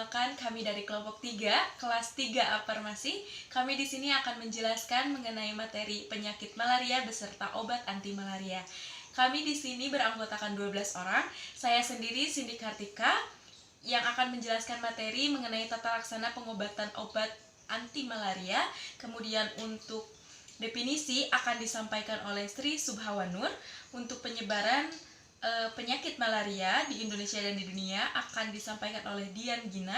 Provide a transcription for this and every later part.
perkenalkan kami dari kelompok 3, kelas 3 A Farmasi. Kami di sini akan menjelaskan mengenai materi penyakit malaria beserta obat anti malaria. Kami di sini beranggotakan 12 orang. Saya sendiri Cindy Kartika yang akan menjelaskan materi mengenai tata laksana pengobatan obat anti malaria. Kemudian untuk definisi akan disampaikan oleh Sri Subhawanur. Untuk penyebaran penyakit malaria di Indonesia dan di dunia akan disampaikan oleh Dian Gina.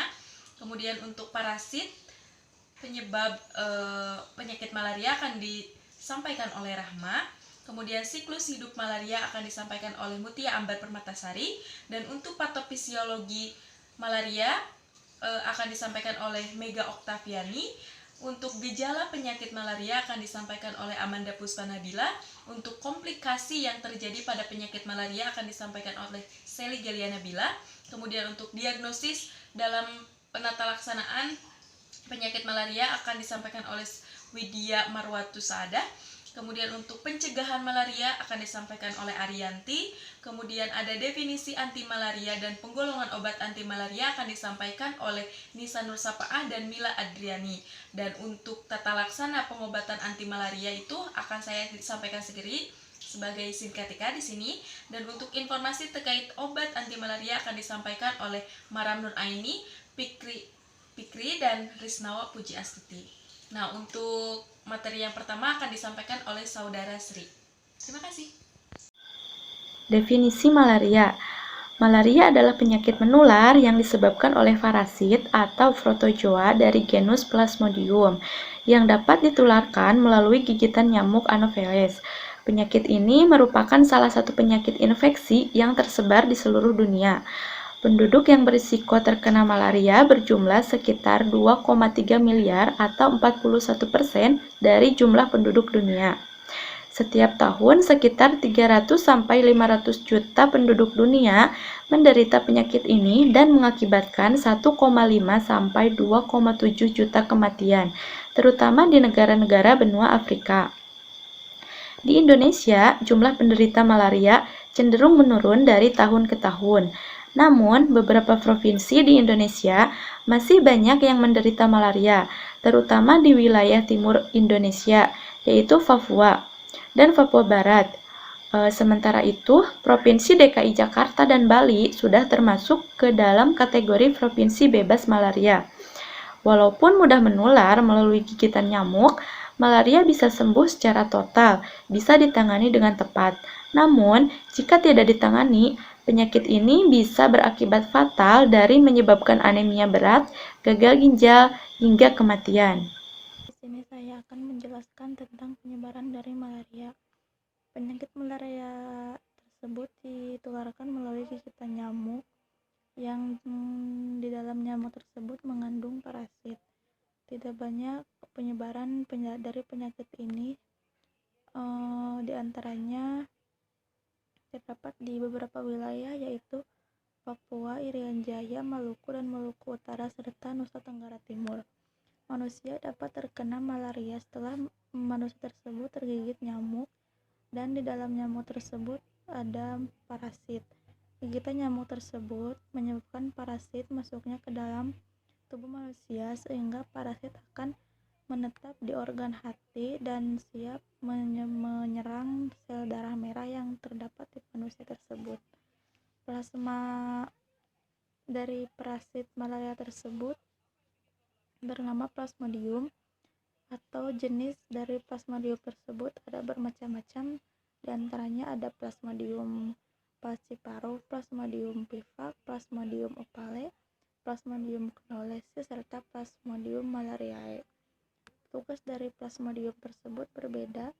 Kemudian untuk parasit penyebab penyakit malaria akan disampaikan oleh Rahma. Kemudian siklus hidup malaria akan disampaikan oleh Mutia Ambar Permatasari. Dan untuk patofisiologi malaria akan disampaikan oleh Mega Oktaviani. Untuk gejala penyakit malaria akan disampaikan oleh Amanda Puspanabila. Untuk komplikasi yang terjadi pada penyakit malaria akan disampaikan oleh Sally Geliana Bila. Kemudian untuk diagnosis dalam penata laksanaan penyakit malaria akan disampaikan oleh Widya Marwatu Saada. Kemudian untuk pencegahan malaria akan disampaikan oleh Arianti. Kemudian ada definisi anti malaria dan penggolongan obat anti malaria akan disampaikan oleh Nisa Nursapaah dan Mila Adriani. Dan untuk tata laksana pengobatan anti malaria itu akan saya sampaikan sendiri sebagai Sinkatika di sini. Dan untuk informasi terkait obat anti malaria akan disampaikan oleh Maram Nur Aini, Pikri dan Risnawa Puji Astuti. Nah, untuk materi yang pertama akan disampaikan oleh Saudara Sri. Terima kasih. Definisi malaria. Malaria adalah penyakit menular yang disebabkan oleh parasit atau protozoa dari genus Plasmodium yang dapat ditularkan melalui gigitan nyamuk Anopheles. Penyakit ini merupakan salah satu penyakit infeksi yang tersebar di seluruh dunia. Penduduk yang berisiko terkena malaria berjumlah sekitar 2,3 miliar atau 41% dari jumlah penduduk dunia. Setiap tahun sekitar 300-500 juta penduduk dunia menderita penyakit ini dan mengakibatkan 1,5-2,7 juta kematian, terutama di negara-negara benua Afrika. Di Indonesia, jumlah penderita malaria cenderung menurun dari tahun ke tahun. Namun, beberapa provinsi di Indonesia masih banyak yang menderita malaria, terutama di wilayah timur Indonesia, yaitu Papua dan Papua Barat. Sementara itu, Provinsi DKI Jakarta dan Bali sudah termasuk ke dalam kategori provinsi bebas malaria. Walaupun mudah menular melalui gigitan nyamuk, malaria bisa sembuh secara total, bisa ditangani dengan tepat. Namun, jika tidak ditangani, penyakit ini bisa berakibat fatal dari menyebabkan anemia berat, gagal ginjal, hingga kematian. Di sini saya akan menjelaskan tentang penyebaran dari malaria. Penyakit malaria tersebut ditularkan melalui gigitan nyamuk yang di dalam nyamuk tersebut mengandung parasit. Tidak banyak penyebaran dari penyakit ini, di antaranya terdapat di beberapa wilayah yaitu Papua, Irian Jaya, Maluku, dan Maluku Utara, serta Nusa Tenggara Timur. Manusia dapat terkena malaria setelah manusia tersebut tergigit nyamuk dan di dalam nyamuk tersebut ada parasit. Gigitan nyamuk tersebut menyebabkan parasit masuknya ke dalam tubuh manusia sehingga parasit akan menetap di organ hati dan siap menyerang sel darah merah yang terdapat di manusia tersebut. Plasma dari parasit malaria tersebut bernama Plasmodium, atau jenis dari Plasmodium tersebut ada bermacam-macam, diantaranya ada Plasmodium falciparum, Plasmodium vivax, Plasmodium opale, Plasmodium knowlensis, serta Plasmodium malariae. Tugas dari Plasmodium tersebut berbeda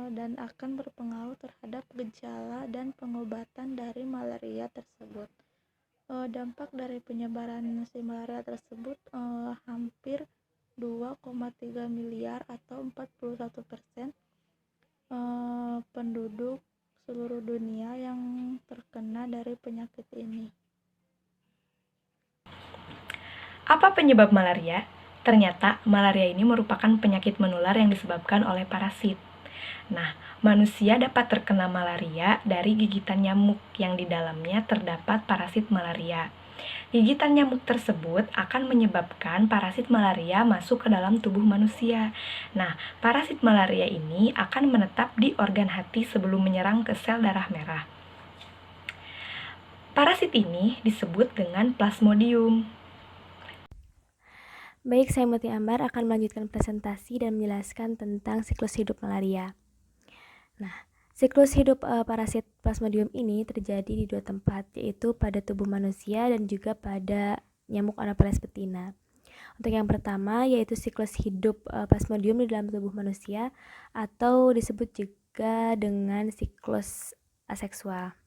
dan akan berpengaruh terhadap gejala dan pengobatan dari malaria tersebut. Dampak dari penyebaran si malaria tersebut hampir 2,3 miliar atau 41% penduduk seluruh dunia yang terkena dari penyakit ini. Apa penyebab malaria? Ternyata malaria ini merupakan penyakit menular yang disebabkan oleh parasit. Nah, manusia dapat terkena malaria dari gigitan nyamuk yang di dalamnya terdapat parasit malaria. Gigitan nyamuk tersebut akan menyebabkan parasit malaria masuk ke dalam tubuh manusia. Nah, parasit malaria ini akan menetap di organ hati sebelum menyerang ke sel darah merah. Parasit ini disebut dengan plasmodium. Baik, saya Muti Ambar akan melanjutkan presentasi dan menjelaskan tentang siklus hidup malaria. Nah, siklus hidup parasit Plasmodium ini terjadi di dua tempat, yaitu pada tubuh manusia dan juga pada nyamuk Anopheles betina. Untuk yang pertama yaitu siklus hidup Plasmodium di dalam tubuh manusia atau disebut juga dengan siklus aseksual.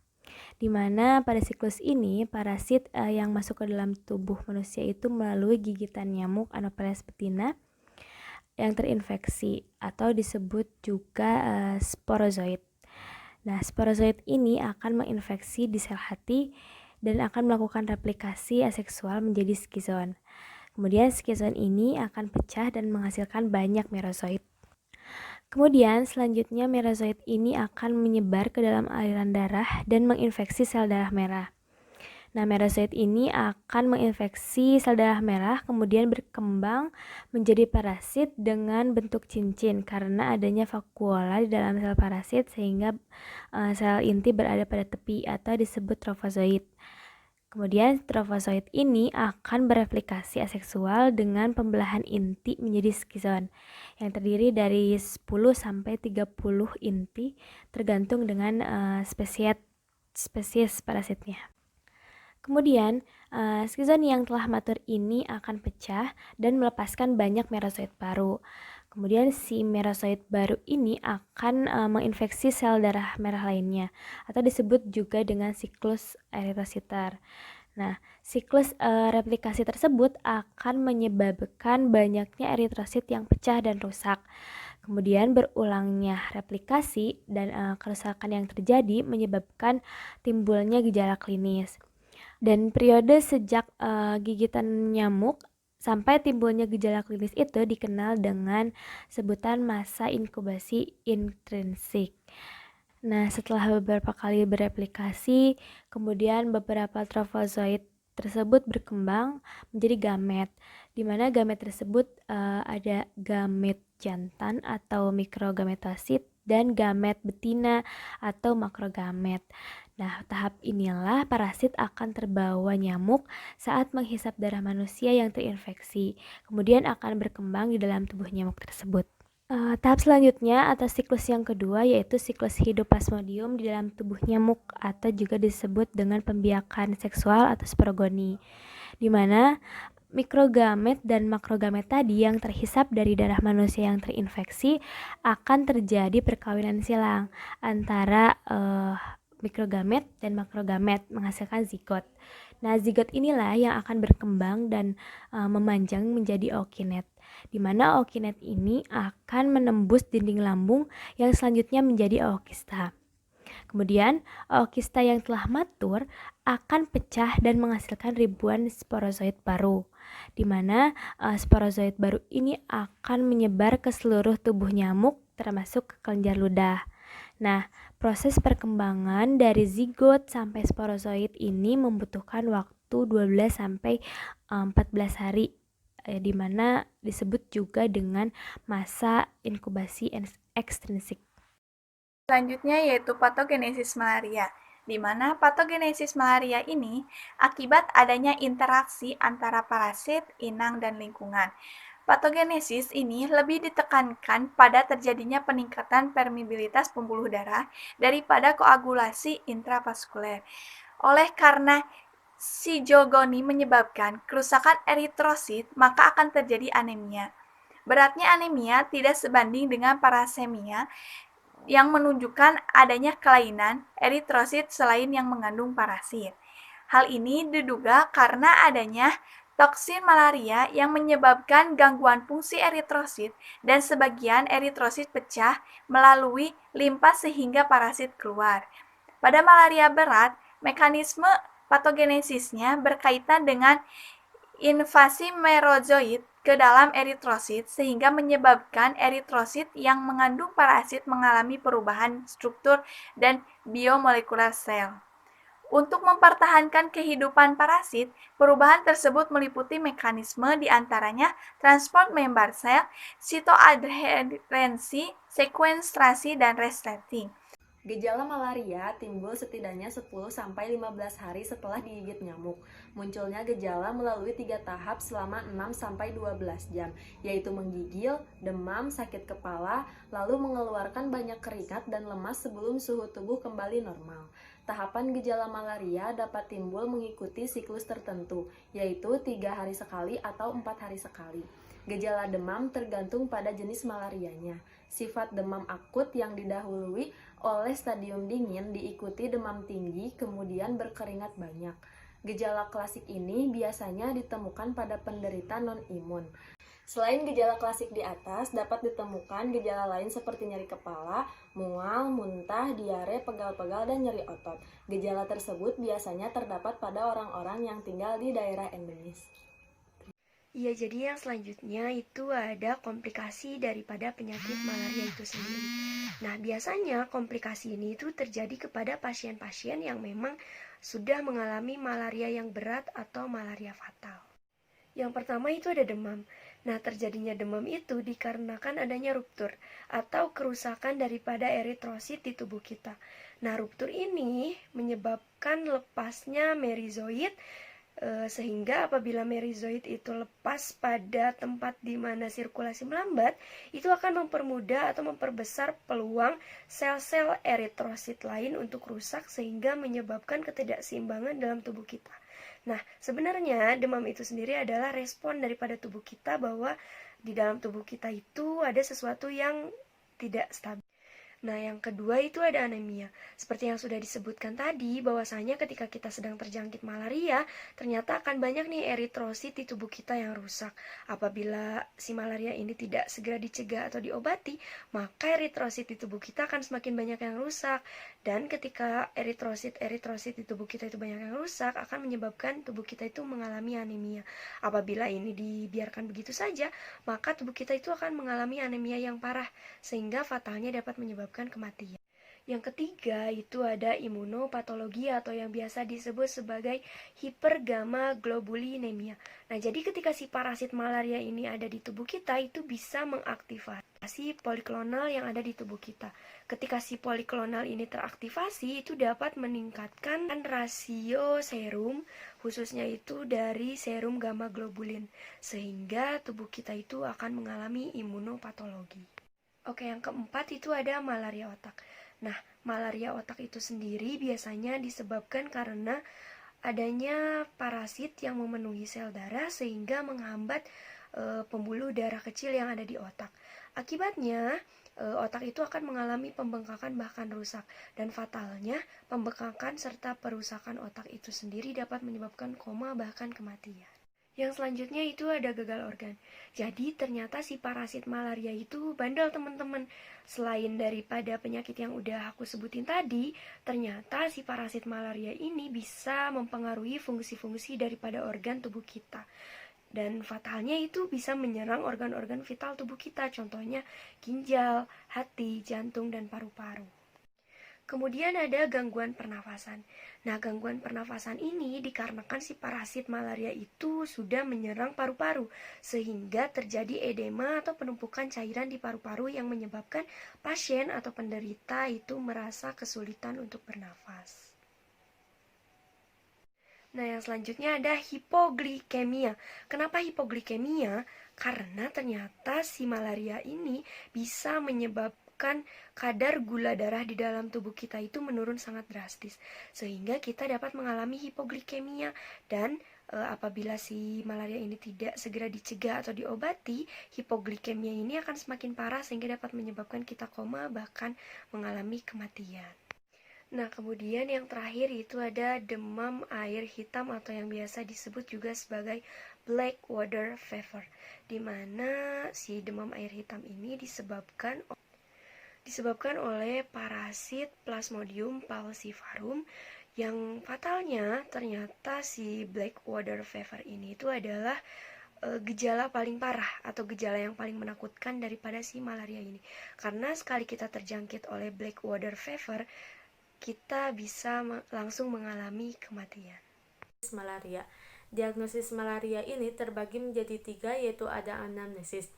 Di mana pada siklus ini parasit yang masuk ke dalam tubuh manusia itu melalui gigitan nyamuk Anopheles betina yang terinfeksi atau disebut juga sporozoid. Nah, sporozoid ini akan menginfeksi di sel hati dan akan melakukan replikasi aseksual menjadi skizon. Kemudian skizon ini akan pecah dan menghasilkan banyak merozoid. Kemudian selanjutnya merozoid ini akan menyebar ke dalam aliran darah dan menginfeksi sel darah merah. Nah, merozoid ini akan menginfeksi sel darah merah kemudian berkembang menjadi parasit dengan bentuk cincin karena adanya vakuola di dalam sel parasit sehingga sel inti berada pada tepi atau disebut trofozoid. Kemudian trofozoid ini akan bereplikasi aseksual dengan pembelahan inti menjadi skizon yang terdiri dari 10 sampai 30 inti tergantung dengan spesies parasitnya. Kemudian skizon yang telah matur ini akan pecah dan melepaskan banyak merozoid baru. Kemudian si merozoid baru ini akan menginfeksi sel darah merah lainnya atau disebut juga dengan siklus eritrositer. Nah, siklus replikasi tersebut akan menyebabkan banyaknya eritrosit yang pecah dan rusak. Kemudian berulangnya replikasi dan kerusakan yang terjadi menyebabkan timbulnya gejala klinis. Dan periode sejak gigitan nyamuk sampai timbulnya gejala klinis itu dikenal dengan sebutan masa inkubasi intrinsik. Nah, setelah beberapa kali bereplikasi, kemudian beberapa trofozoid tersebut berkembang menjadi gamet, di mana gamet tersebut ada gamet jantan atau mikrogametosit dan gamet betina atau makrogamet. Nah, tahap inilah parasit akan terbawa nyamuk saat menghisap darah manusia yang terinfeksi, kemudian akan berkembang di dalam tubuh nyamuk tersebut. Tahap selanjutnya atau siklus yang kedua yaitu siklus hidup plasmodium di dalam tubuh nyamuk atau juga disebut dengan pembiakan seksual atau sporogoni, di mana mikrogamet dan makrogamet tadi yang terhisap dari darah manusia yang terinfeksi akan terjadi perkawinan silang antara mikrogamet dan makrogamet menghasilkan zigot. Nah, zigot inilah yang akan berkembang dan memanjang menjadi ookinet, di mana ookinet ini akan menembus dinding lambung yang selanjutnya menjadi ookista. Kemudian, ookista yang telah matur akan pecah dan menghasilkan ribuan sporozoid baru, di mana sporozoid baru ini akan menyebar ke seluruh tubuh nyamuk termasuk ke kelenjar ludah. Nah, proses perkembangan dari zigot sampai sporozoid ini membutuhkan waktu 12 sampai 14 hari, di mana disebut juga dengan masa inkubasi ekstrinsik. Selanjutnya yaitu patogenesis malaria, di mana patogenesis malaria ini akibat adanya interaksi antara parasit, inang, dan lingkungan. Patogenesis ini lebih ditekankan pada terjadinya peningkatan permeabilitas pembuluh darah daripada koagulasi intravaskuler. Oleh karena sigogoni menyebabkan kerusakan eritrosit, maka akan terjadi anemia. Beratnya anemia tidak sebanding dengan parasemia yang menunjukkan adanya kelainan eritrosit selain yang mengandung parasit. Hal ini diduga karena adanya toksin malaria yang menyebabkan gangguan fungsi eritrosit dan sebagian eritrosit pecah melalui limpa sehingga parasit keluar. Pada malaria berat, mekanisme patogenesisnya berkaitan dengan invasi merozoid ke dalam eritrosit sehingga menyebabkan eritrosit yang mengandung parasit mengalami perubahan struktur dan biomolekular sel. Untuk mempertahankan kehidupan parasit, perubahan tersebut meliputi mekanisme diantaranya transport member sel, sitoadherensi, sekwenstrasi, dan resleting. Gejala malaria timbul setidaknya 10-15 hari setelah digigit nyamuk. Munculnya gejala melalui 3 tahap selama 6-12 jam, yaitu menggigil, demam, sakit kepala, lalu mengeluarkan banyak keringat dan lemas sebelum suhu tubuh kembali normal. Tahapan gejala malaria dapat timbul mengikuti siklus tertentu, yaitu 3 hari sekali atau 4 hari sekali. Gejala demam tergantung pada jenis malarianya. Sifat demam akut yang didahului oleh stadium dingin diikuti demam tinggi, kemudian berkeringat banyak. Gejala klasik ini biasanya ditemukan pada penderita non-imun. Selain gejala klasik di atas, dapat ditemukan gejala lain seperti nyeri kepala, mual, muntah, diare, pegal-pegal, dan nyeri otot. Gejala tersebut biasanya terdapat pada orang-orang yang tinggal di daerah endemis. Iya, jadi yang selanjutnya itu ada komplikasi daripada penyakit malaria itu sendiri. Nah, biasanya komplikasi ini itu terjadi kepada pasien-pasien yang memang sudah mengalami malaria yang berat atau malaria fatal. Yang pertama itu ada demam. Nah, terjadinya demam itu dikarenakan adanya ruptur atau kerusakan daripada eritrosit di tubuh kita. Nah, ruptur ini menyebabkan lepasnya merizoid, sehingga apabila merizoid itu lepas pada tempat di mana sirkulasi melambat, itu akan mempermudah atau memperbesar peluang sel-sel eritrosit lain untuk rusak sehingga menyebabkan ketidakseimbangan dalam tubuh kita. Nah, sebenarnya demam itu sendiri adalah respon daripada tubuh kita bahwa di dalam tubuh kita itu ada sesuatu yang tidak stabil. Nah, yang kedua itu ada anemia. Seperti yang sudah disebutkan tadi, bahwasanya ketika kita sedang terjangkit malaria, ternyata akan banyak nih eritrosit di tubuh kita yang rusak. Apabila si malaria ini tidak segera dicegah atau diobati, maka eritrosit di tubuh kita akan semakin banyak yang rusak. Dan ketika eritrosit di tubuh kita itu banyak yang rusak, akan menyebabkan tubuh kita itu mengalami anemia. Apabila ini dibiarkan begitu saja, maka tubuh kita itu akan mengalami anemia yang parah, sehingga fatalnya dapat menyebabkan kematian. Yang ketiga itu ada imunopatologi atau yang biasa disebut sebagai hipergamaglobulinemia. Nah, jadi ketika si parasit malaria ini ada di tubuh kita, itu bisa mengaktifasi poliklonal yang ada di tubuh kita. Ketika si poliklonal ini teraktivasi, itu dapat meningkatkan rasio serum, khususnya itu dari serum gamma globulin, sehingga tubuh kita itu akan mengalami imunopatologi. Oke, yang keempat itu ada malaria otak. Nah, malaria otak itu sendiri biasanya disebabkan karena adanya parasit yang memenuhi sel darah sehingga menghambat pembuluh darah kecil yang ada di otak. Akibatnya, otak itu akan mengalami pembengkakan bahkan rusak. Dan fatalnya, pembengkakan serta perusakan otak itu sendiri dapat menyebabkan koma bahkan kematian. Yang selanjutnya itu ada gagal organ. Jadi ternyata si parasit malaria itu bandel teman-teman. Selain daripada penyakit yang udah aku sebutin tadi, ternyata si parasit malaria ini bisa mempengaruhi fungsi-fungsi daripada organ tubuh kita. Dan fatalnya itu bisa menyerang organ-organ vital tubuh kita, contohnya ginjal, hati, jantung, dan paru-paru. Kemudian ada gangguan pernafasan. Nah, gangguan pernafasan ini dikarenakan si parasit malaria itu sudah menyerang paru-paru, sehingga terjadi edema atau penumpukan cairan di paru-paru yang menyebabkan pasien atau penderita itu merasa kesulitan untuk bernafas. Nah, yang selanjutnya ada hipoglikemia. Kenapa hipoglikemia? Karena ternyata si malaria ini bisa menyebabkan kadar gula darah di dalam tubuh kita itu menurun sangat drastis, sehingga kita dapat mengalami hipoglikemia. Dan apabila si malaria ini tidak segera dicegah atau diobati, hipoglikemia ini akan semakin parah sehingga dapat menyebabkan kita koma bahkan mengalami kematian. Nah, kemudian yang terakhir itu ada demam air hitam atau yang biasa disebut juga sebagai black water fever, di mana si demam air hitam ini disebabkan oleh parasit Plasmodium falciparum, yang fatalnya ternyata si black water fever ini itu adalah gejala paling parah atau gejala yang paling menakutkan daripada si malaria ini. Karena sekali kita terjangkit oleh Blackwater fever, kita bisa langsung mengalami kematian. Malaria. Diagnosis malaria ini terbagi menjadi 3, yaitu ada anamnesis.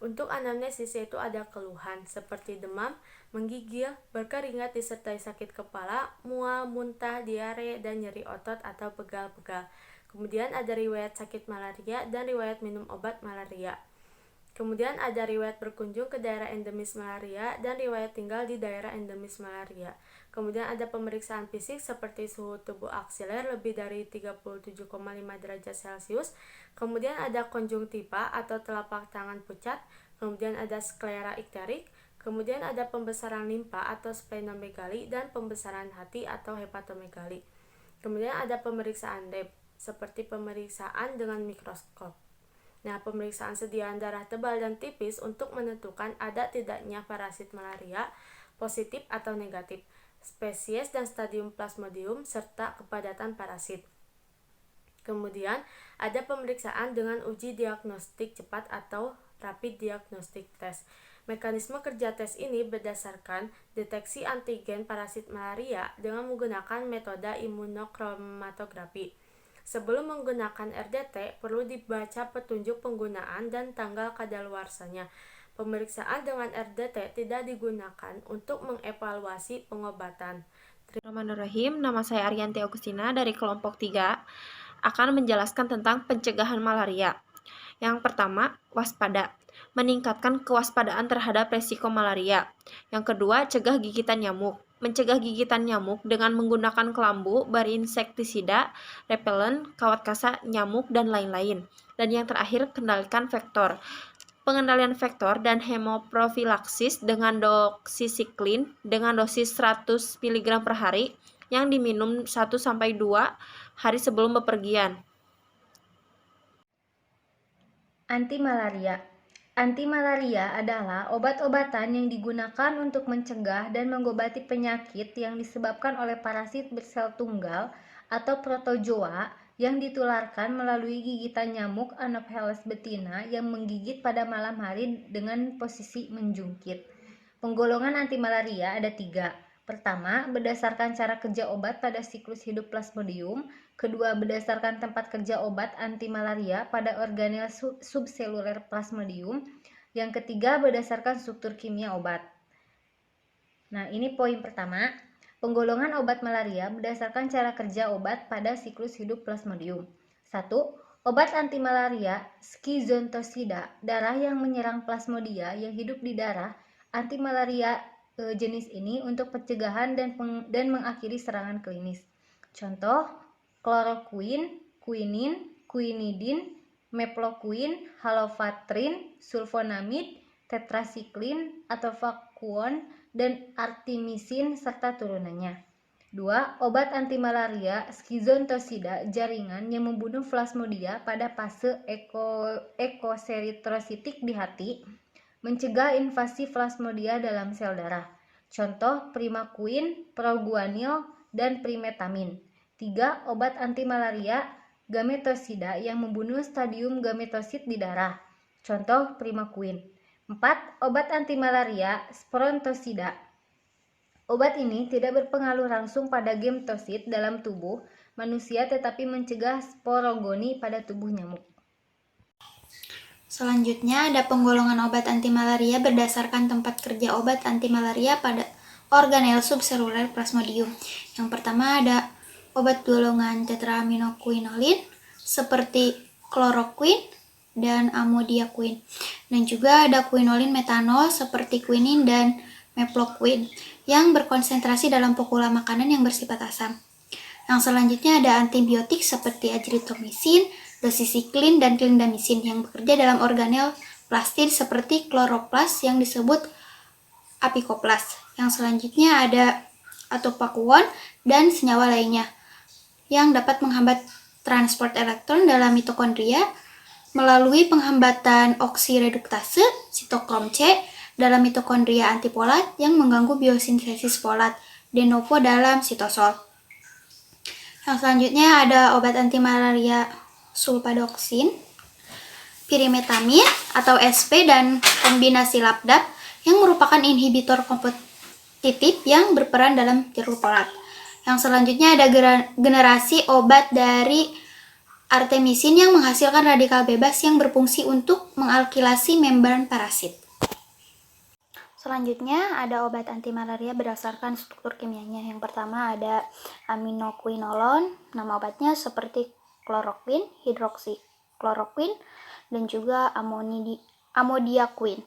Untuk anamnesis yaitu ada keluhan seperti demam, menggigil, berkeringat disertai sakit kepala, mual, muntah, diare, dan nyeri otot atau pegal-pegal. Kemudian ada riwayat sakit malaria dan riwayat minum obat malaria. Kemudian ada riwayat berkunjung ke daerah endemis malaria dan riwayat tinggal di daerah endemis malaria. Kemudian ada pemeriksaan fisik seperti suhu tubuh aksiler lebih dari 37,5 derajat Celcius. Kemudian ada konjungtiva atau telapak tangan pucat. Kemudian ada sklera ikterik. Kemudian ada pembesaran limpa atau splenomegali dan pembesaran hati atau hepatomegali. Kemudian ada pemeriksaan lab seperti pemeriksaan dengan mikroskop. Nah, pemeriksaan sediaan darah tebal dan tipis untuk menentukan ada tidaknya parasit malaria, positif atau negatif, spesies dan stadium plasmodium, serta kepadatan parasit. Kemudian, ada pemeriksaan dengan uji diagnostik cepat atau rapid diagnostic test. Mekanisme kerja tes ini berdasarkan deteksi antigen parasit malaria dengan menggunakan metode imunokromatografi. Sebelum menggunakan RDT, perlu dibaca petunjuk penggunaan dan tanggal kadaluarsanya. Pemeriksaan dengan RDT tidak digunakan untuk mengevaluasi pengobatan. Bismillahirrahmanirrahim. Nama saya Arianti Agustina dari kelompok 3 akan menjelaskan tentang pencegahan malaria. Yang pertama, waspada. Meningkatkan kewaspadaan terhadap resiko malaria. Yang kedua, cegah gigitan nyamuk. Mencegah gigitan nyamuk dengan menggunakan kelambu, berinsektisida, repelen, kawat kasa, nyamuk, dan lain-lain. Dan yang terakhir, kendalikan vektor. Pengendalian vektor dan hemoprofilaksis dengan doksisiklin dengan dosis 100 mg per hari yang diminum 1-2 hari sebelum bepergian. Antimalaria. Antimalaria adalah obat-obatan yang digunakan untuk mencegah dan mengobati penyakit yang disebabkan oleh parasit bersel tunggal atau protozoa yang ditularkan melalui gigitan nyamuk Anopheles betina yang menggigit pada malam hari dengan posisi menjungkit. Penggolongan antimalaria ada 3. Pertama, berdasarkan cara kerja obat pada siklus hidup Plasmodium. Kedua, berdasarkan tempat kerja obat antimalaria pada organel subseluler Plasmodium. Yang ketiga, berdasarkan struktur kimia obat. Nah, ini poin pertama. Penggolongan obat malaria berdasarkan cara kerja obat pada siklus hidup Plasmodium. 1. Obat antimalaria schizontosida, darah yang menyerang plasmodia yang hidup di darah. Antimalaria jenis ini untuk pencegahan dan mengakhiri serangan klinis. Contoh, kloroquine, quinin, quinidin, meploquine, halofatrin, sulfonamid, tetrasiklin, atovaquone, dan artemisin serta turunannya. 2. Obat antimalaria schizontosida jaringan yang membunuh plasmodia pada fase ekoseritrositik di hati, mencegah invasi plasmodia dalam sel darah. Contoh, primaquine, proguanil, dan primetamin. 3. Obat antimalaria gametosida yang membunuh stadium gametosit di darah. Contoh, primaquine. 4. Obat antimalaria sprontosida. Obat ini tidak berpengaruh langsung pada gametosit dalam tubuh manusia tetapi mencegah sporogoni pada tubuh nyamuk. Selanjutnya ada penggolongan obat antimalaria berdasarkan tempat kerja obat antimalaria pada organel subseluler Plasmodium. Yang pertama ada obat golongan tetraaminoquinolin seperti chloroquine dan amodiaquine. Dan juga ada quinolin metanol seperti quinin dan meploquine yang berkonsentrasi dalam pokula makanan yang bersifat asam. Yang selanjutnya ada antibiotik seperti azithromycin, dosisiklin, dan clindamycin yang bekerja dalam organel plastid seperti kloroplas yang disebut apikoplas. Yang selanjutnya ada atovaquone dan senyawa lainnya yang dapat menghambat transport elektron dalam mitokondria melalui penghambatan oksireduktase sitokrom C dalam mitokondria antipolat yang mengganggu biosintesis folat de novo dalam sitosol. Yang selanjutnya ada obat antimalaria sulfadoxin pirimetamin atau SP dan kombinasi labdap yang merupakan inhibitor kompetitif yang berperan dalam tiropolat. Yang selanjutnya ada generasi obat dari artemisin yang menghasilkan radikal bebas yang berfungsi untuk mengalkilasi membran parasit. Selanjutnya ada obat anti malaria berdasarkan struktur kimianya. Yang pertama ada aminoquinolone, nama obatnya seperti kloroquine, hidroksikloroquine, dan juga amodiaquine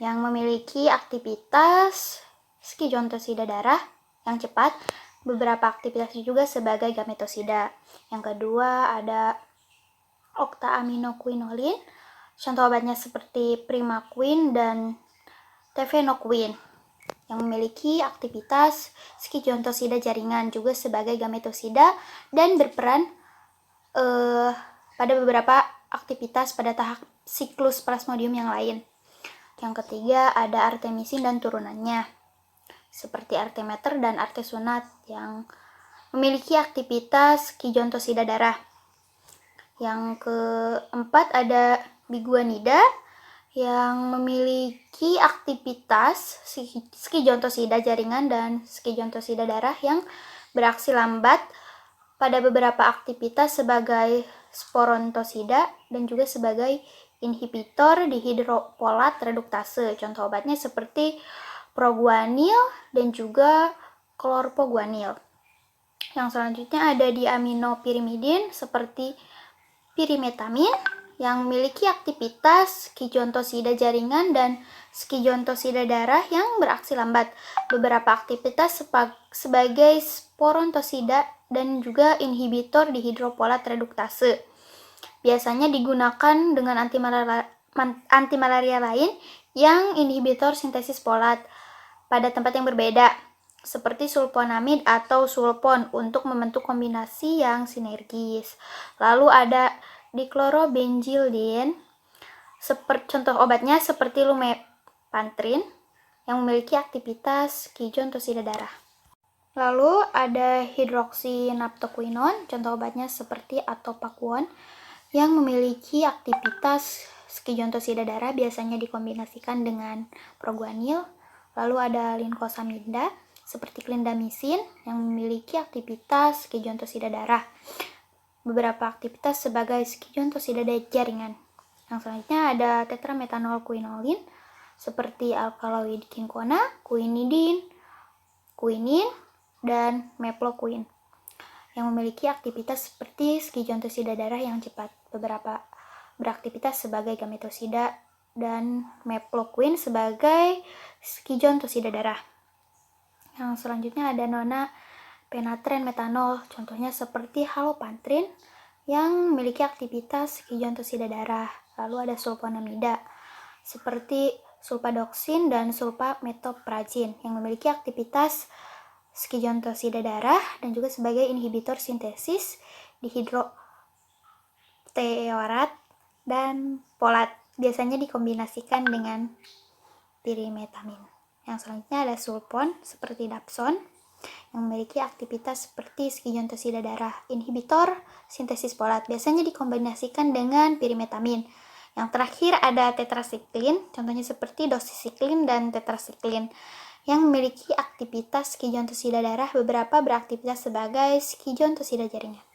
yang memiliki aktivitas skizontosida darah yang cepat. Beberapa aktivitasnya juga sebagai gametosida. Yang kedua ada oktaaminoquinolin. Contoh obatnya seperti primaquine dan tefenoquine yang memiliki aktivitas skizontosida jaringan juga sebagai gametosida dan berperan pada beberapa aktivitas pada tahap siklus plasmodium yang lain. Yang ketiga ada artemisin dan turunannya seperti artemeter dan artesunat yang memiliki aktivitas skizontosida darah. Yang keempat ada biguanida yang memiliki aktivitas skizontosida jaringan dan skizontosida darah yang beraksi lambat pada beberapa aktivitas sebagai sporontosida dan juga sebagai inhibitor dihidropolat reduktase. Contoh obatnya seperti proguanil dan juga klorpoguanil. Yang selanjutnya ada diaminopirimidin seperti pirimetamin yang memiliki aktivitas skizontosida jaringan dan skizontosida darah yang beraksi lambat. Beberapa aktivitas sebagai sporontosida dan juga inhibitor dihidropolat reduktase. Biasanya digunakan dengan antimalaria lain yang inhibitor sintesis folat pada tempat yang berbeda, seperti sulfonamid atau sulfon untuk membentuk kombinasi yang sinergis. Lalu ada diklorobenzildin, contoh obatnya seperti lumefantrin yang memiliki aktivitas skizontosida darah. Lalu ada hidroksinaptoquinone, contoh obatnya seperti atopaquone yang memiliki aktivitas skizontosida darah, biasanya dikombinasikan dengan proguanil. Lalu ada linkosamida seperti clindamycin yang memiliki aktivitas skizontosida darah. Beberapa aktivitas sebagai skizontosida jaringan. Yang selanjutnya ada tetrametanolquinolin seperti alkaloid kinkona, quinidin, quinin, dan meploquine yang memiliki aktivitas seperti skizontosida darah yang cepat. Beberapa beraktivitas sebagai gametosida dan meploquine sebagai skizontosida darah. Yang selanjutnya ada nona penatren metanol, contohnya seperti halopantrin yang memiliki aktivitas skizontosida darah. Lalu ada sulfonamida seperti sulfadoksin dan sulfametoprazin yang memiliki aktivitas skizontosida darah dan juga sebagai inhibitor sintesis dihidroteorat dan folat. Biasanya dikombinasikan dengan pirimetamin. Yang selanjutnya ada sulfon seperti dapson yang memiliki aktivitas seperti skizontosida darah, inhibitor sintesis folat. Biasanya dikombinasikan dengan pirimetamin. Yang terakhir ada tetrasiklin, contohnya seperti doxycycline dan tetrasiklin yang memiliki aktivitas skizontosida darah, beberapa beraktivitas sebagai skizontosida jaringan.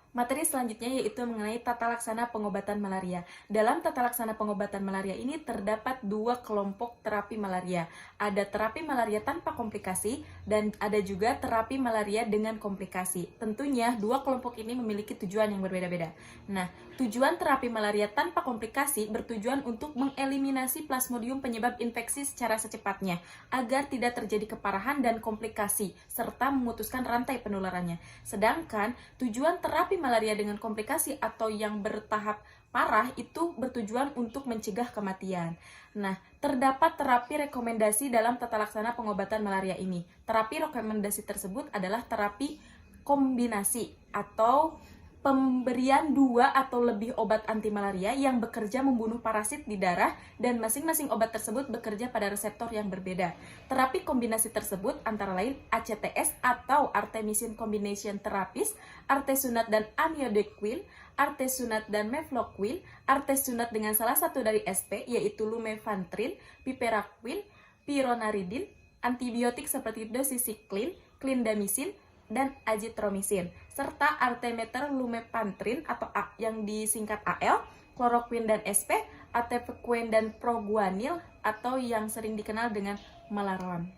Materi selanjutnya yaitu mengenai tata laksana pengobatan malaria. Dalam tata laksana pengobatan malaria ini terdapat dua kelompok terapi malaria. Ada terapi malaria tanpa komplikasi dan ada juga terapi malaria dengan komplikasi. Tentunya dua kelompok ini memiliki tujuan yang berbeda-beda. Nah, tujuan terapi malaria tanpa komplikasi bertujuan untuk mengeliminasi plasmodium penyebab infeksi secara secepatnya agar tidak terjadi keparahan dan komplikasi serta memutuskan rantai penularannya. Sedangkan tujuan terapi malaria dengan komplikasi atau yang bertahap parah itu bertujuan untuk mencegah kematian. Nah, terdapat terapi rekomendasi dalam tata laksana pengobatan malaria ini. Terapi rekomendasi tersebut adalah terapi kombinasi atau pemberian 2 atau lebih obat anti malaria yang bekerja membunuh parasit di darah dan masing-masing obat tersebut bekerja pada reseptor yang berbeda. Terapi kombinasi tersebut antara lain ACTS atau Artemisinin Combination Therapies, artesunat dan amiodarone, artesunat dan mefloquine, artesunat dengan salah satu dari SP yaitu lumefantrine, piperaquine, pyronaridin, antibiotik seperti doxycycline, clindamycin, dan azithromycin, serta artemether lumefantrine atau yang disingkat AL, chloroquine dan SP, atefequine dan proguanil atau yang sering dikenal dengan malaron.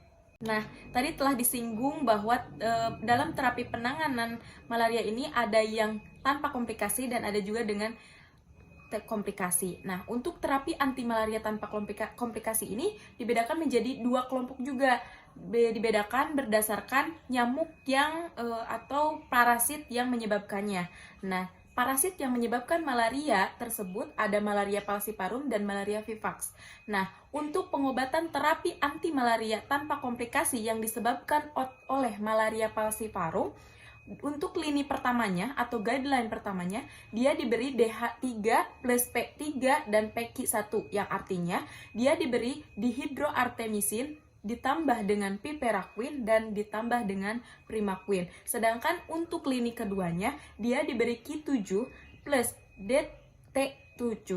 Nah, tadi telah disinggung bahwa dalam terapi penanganan malaria ini ada yang tanpa komplikasi dan ada juga dengan komplikasi. Nah, untuk terapi anti malaria tanpa komplikasi ini dibedakan menjadi 2 kelompok juga. Dibedakan berdasarkan nyamuk yang atau parasit yang menyebabkannya. Nah, parasit yang menyebabkan malaria tersebut ada malaria falciparum dan malaria vivax. Nah, untuk pengobatan terapi anti malaria tanpa komplikasi yang disebabkan oleh malaria falciparum, untuk lini pertamanya atau guideline pertamanya, dia diberi DH3 plus P3 dan PQ1, yang artinya dia diberi dihidroartemisin ditambah dengan piperaquine dan ditambah dengan primaquine. Sedangkan untuk lini keduanya, dia diberi Q7 plus DT7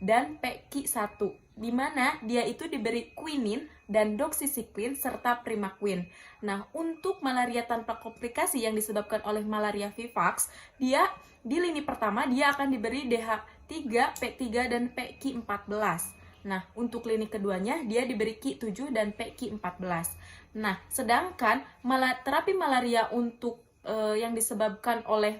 dan PQ1, di mana dia itu diberi quinin dan doxycycline serta primaquine. Nah, untuk malaria tanpa komplikasi yang disebabkan oleh malaria vivax, dia di lini pertama dia akan diberi DH3, P3 dan PQ14. Nah, untuk lini keduanya dia diberi Q7 dan PQ14. Nah, sedangkan terapi malaria untuk yang disebabkan oleh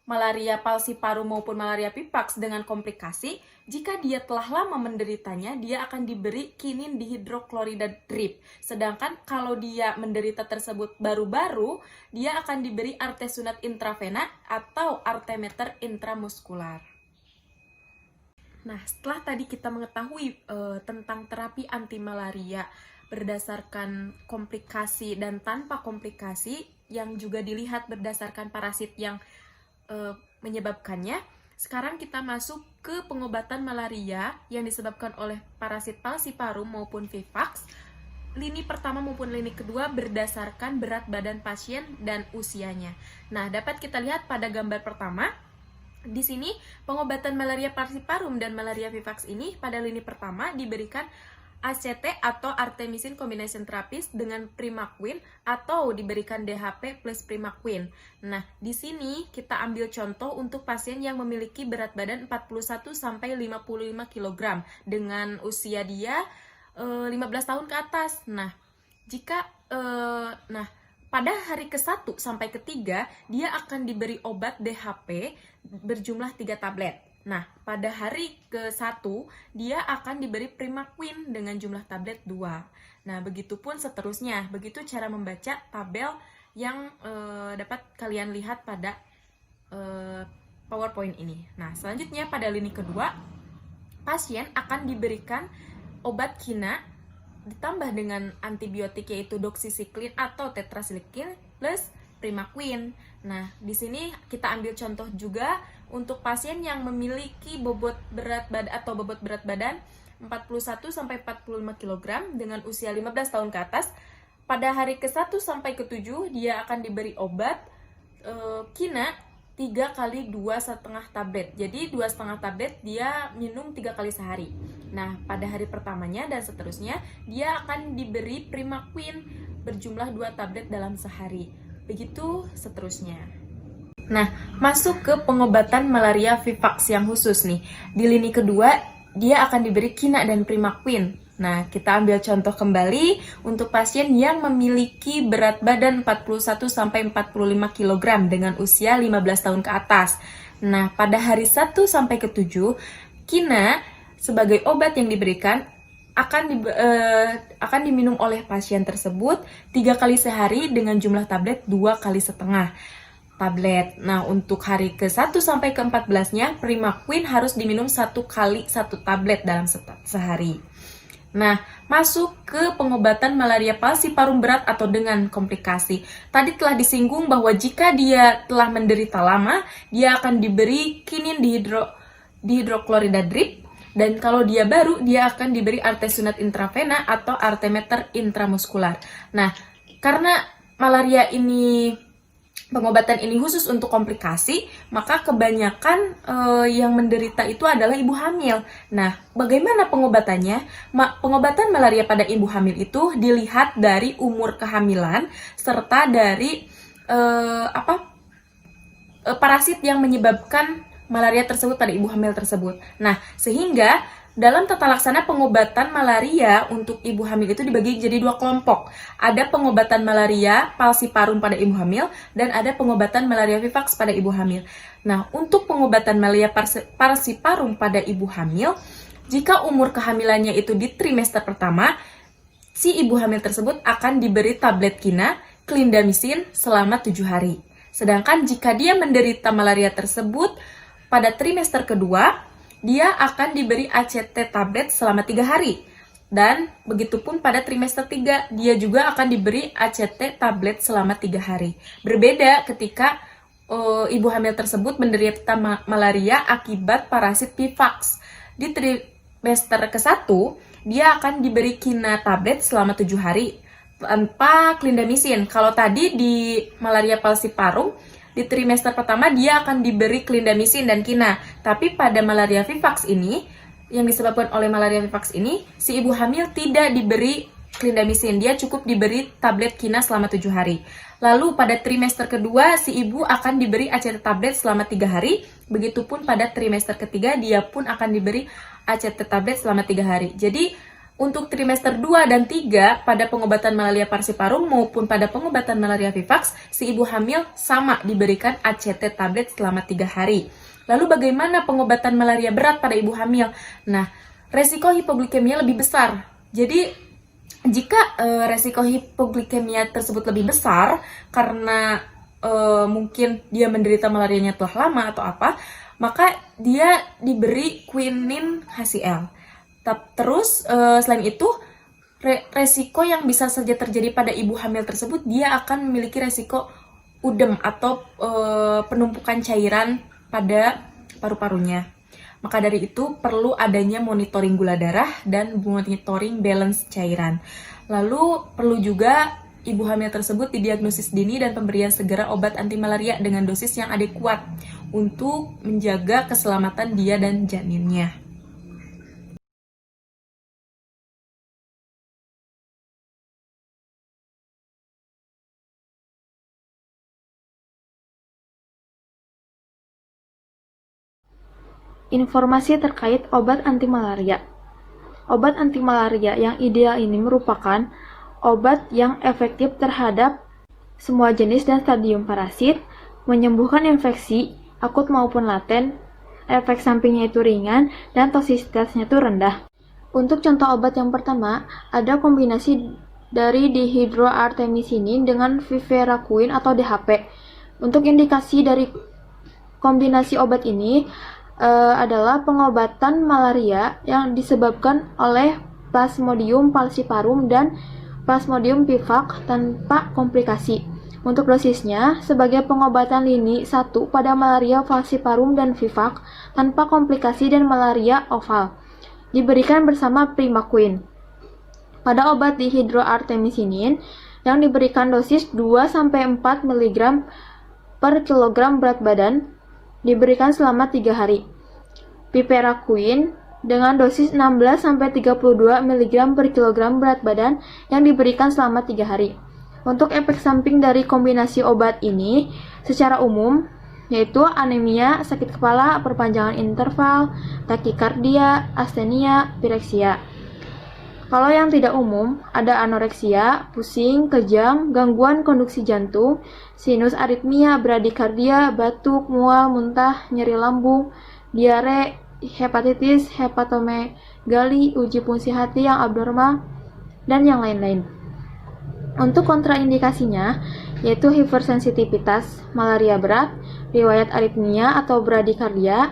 malaria falciparum maupun malaria vivax dengan komplikasi, jika dia telah lama menderitanya, dia akan diberi kinin dihidroklorida drip. Sedangkan kalau dia menderita tersebut baru-baru, dia akan diberi artesunat intravena atau artemether intramuskular. Nah, setelah tadi kita mengetahui tentang terapi anti malaria berdasarkan komplikasi dan tanpa komplikasi, yang juga dilihat berdasarkan parasit yang menyebabkannya, sekarang kita masuk ke pengobatan malaria yang disebabkan oleh parasit falciparum maupun vivax, lini pertama maupun lini kedua berdasarkan berat badan pasien dan usianya. Nah, dapat kita lihat pada gambar pertama. Di sini, pengobatan malaria falciparum dan malaria vivax ini pada lini pertama diberikan ACT atau Artemisinin Combination Therapies dengan primaquine atau diberikan DHP plus primaquine. Nah, di sini kita ambil contoh untuk pasien yang memiliki berat badan 41 sampai 55 kg dengan usia dia 15 tahun ke atas. Nah, pada hari ke-1 sampai ke-3, dia akan diberi obat DHP berjumlah 3 tablet. Nah, pada hari ke-1, dia akan diberi primaquine dengan jumlah tablet 2. Nah, begitupun seterusnya. Begitu cara membaca tabel yang dapat kalian lihat pada PowerPoint ini. Nah, selanjutnya pada lini kedua, pasien akan diberikan obat kina ditambah dengan antibiotik yaitu doxycycline atau tetracycline plus primaquine. Nah, di sini kita ambil contoh juga untuk pasien yang memiliki bobot berat badan 41 sampai 45 kg dengan usia 15 tahun ke atas. Pada hari ke-1 sampai ke-7 dia akan diberi obat kina 3 kali 2,5 tablet. Jadi 2,5 tablet dia minum 3 kali sehari. Nah, pada hari pertamanya dan seterusnya dia akan diberi primaquine berjumlah 2 tablet dalam sehari. Begitu seterusnya. Nah, masuk ke pengobatan malaria vivax yang khusus nih. Di lini kedua dia akan diberi kina dan primaquine. Nah, kita ambil contoh kembali untuk pasien yang memiliki berat badan 41 sampai 45 kg dengan usia 15 tahun ke atas. Nah, pada hari 1 sampai ke-7, kina sebagai obat yang diberikan akan diminum oleh pasien tersebut 3 kali sehari dengan jumlah tablet 2,5 kali tablet. Nah, untuk hari ke-1 sampai ke-14-nya, primaquine harus diminum 1 kali 1 tablet dalam sehari. Nah, masuk ke pengobatan malaria falciparum berat atau dengan komplikasi. Tadi telah disinggung bahwa jika dia telah menderita lama, dia akan diberi kinin dihidroklorida drip, dan kalau dia baru, dia akan diberi artesunate intravena atau artemeter intramuskular. Nah, karena malaria ini pengobatan ini khusus untuk komplikasi, maka kebanyakan yang menderita itu adalah ibu hamil. Nah, bagaimana pengobatannya? Pengobatan malaria pada ibu hamil itu dilihat dari umur kehamilan serta dari parasit yang menyebabkan malaria tersebut pada ibu hamil tersebut. Nah, sehingga dalam tata laksana pengobatan malaria untuk ibu hamil itu dibagi jadi 2 kelompok. Ada pengobatan malaria falciparum pada ibu hamil dan ada pengobatan malaria vivax pada ibu hamil. Nah, untuk pengobatan malaria falciparum pada ibu hamil, jika umur kehamilannya itu di trimester pertama, si ibu hamil tersebut akan diberi tablet kina, clindamycin selama 7 hari. Sedangkan jika dia menderita malaria tersebut pada trimester kedua, dia akan diberi ACT tablet selama 3 hari. Dan begitupun pada trimester 3, dia juga akan diberi ACT tablet selama 3 hari. Berbeda ketika ibu hamil tersebut menderita malaria akibat parasit vivax. Di trimester ke-1, dia akan diberi kina tablet selama 7 hari tanpa clindamycin. Kalau tadi di malaria falciparum, di trimester pertama dia akan diberi clindamycin dan kina. Tapi pada malaria vivax ini, yang disebabkan oleh malaria vivax ini, si ibu hamil tidak diberi clindamycin. Dia cukup diberi tablet kina selama 7 hari. Lalu pada trimester kedua, si ibu akan diberi ACT tablet selama 3 hari. Begitupun pada trimester ketiga, dia pun akan diberi ACT tablet selama 3 hari. Jadi, untuk trimester 2 dan 3 pada pengobatan malaria falciparum maupun pada pengobatan malaria vivax, si ibu hamil sama diberikan ACT tablet selama 3 hari. Lalu bagaimana pengobatan malaria berat pada ibu hamil? Nah, resiko hipoglikemia lebih besar. Jadi, jika resiko hipoglikemia tersebut lebih besar karena mungkin dia menderita malarianya telah lama atau apa, maka dia diberi quinine HCl. Terus selain itu resiko yang bisa saja terjadi pada ibu hamil tersebut, dia akan memiliki resiko udem atau penumpukan cairan pada paru-parunya. Maka dari itu perlu adanya monitoring gula darah dan monitoring balance cairan. Lalu perlu juga ibu hamil tersebut didiagnosis dini dan pemberian segera obat anti malaria dengan dosis yang adekuat untuk menjaga keselamatan dia dan janinnya. Informasi terkait obat anti malaria. Obat anti malaria yang ideal ini merupakan obat yang efektif terhadap semua jenis dan stadium parasit, menyembuhkan infeksi akut maupun laten, efek sampingnya itu ringan, dan toksisitasnya itu rendah. Untuk contoh obat yang pertama, ada kombinasi dari dihidroartemisinin dengan viveraquin atau DHP. Untuk indikasi dari kombinasi obat ini adalah pengobatan malaria yang disebabkan oleh Plasmodium falciparum dan Plasmodium vivax tanpa komplikasi. Untuk dosisnya, sebagai pengobatan lini 1 pada malaria falciparum dan vivax tanpa komplikasi dan malaria oval, diberikan bersama Primaquine. Pada obat dihidroartemisinin yang diberikan dosis 2-4 mg per kilogram berat badan, diberikan selama 3 hari. Piperaquine dengan dosis 16-32 mg per kilogram berat badan yang diberikan selama 3 hari. Untuk efek samping dari kombinasi obat ini secara umum yaitu anemia, sakit kepala, perpanjangan interval, takikardia, astenia, pireksia. Kalau yang tidak umum, ada anoreksia, pusing, kejang, gangguan konduksi jantung, sinus aritmia, bradikardia, batuk, mual, muntah, nyeri lambung, diare, hepatitis, hepatomegali, uji fungsi hati yang abnormal, dan yang lain-lain. Untuk kontraindikasinya, yaitu hipersensitivitas, malaria berat, riwayat aritmia atau bradikardia,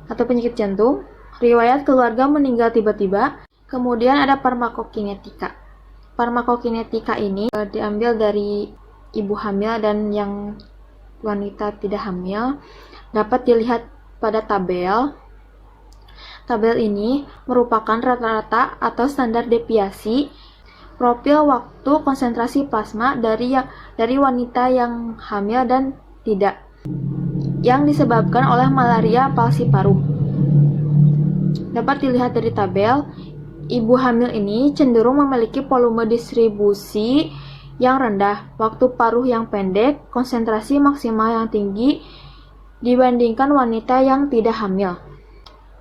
atau penyakit jantung, riwayat keluarga meninggal tiba-tiba, Kemudian ada farmakokinetika. Farmakokinetika ini diambil dari ibu hamil dan yang wanita tidak hamil. Dapat dilihat pada tabel. Tabel ini merupakan rata-rata atau standar deviasi profil waktu konsentrasi plasma dari wanita yang hamil dan tidak, yang disebabkan oleh malaria falciparum. Dapat dilihat dari tabel, ibu hamil ini cenderung memiliki volume distribusi yang rendah, waktu paruh yang pendek, konsentrasi maksimal yang tinggi dibandingkan wanita yang tidak hamil.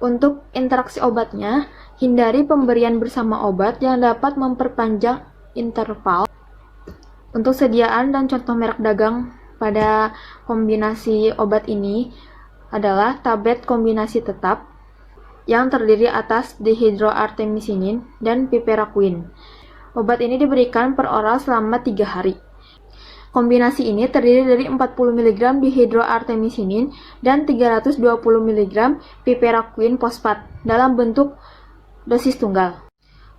Untuk interaksi obatnya, hindari pemberian bersama obat yang dapat memperpanjang interval. Untuk sediaan dan contoh merek dagang pada kombinasi obat ini adalah tablet kombinasi tetap yang terdiri atas dihidroartemisinin dan piperaquine. Obat ini diberikan per oral selama 3 hari. Kombinasi ini terdiri dari 40 mg dihidroartemisinin dan 320 mg piperaquine fosfat dalam bentuk dosis tunggal.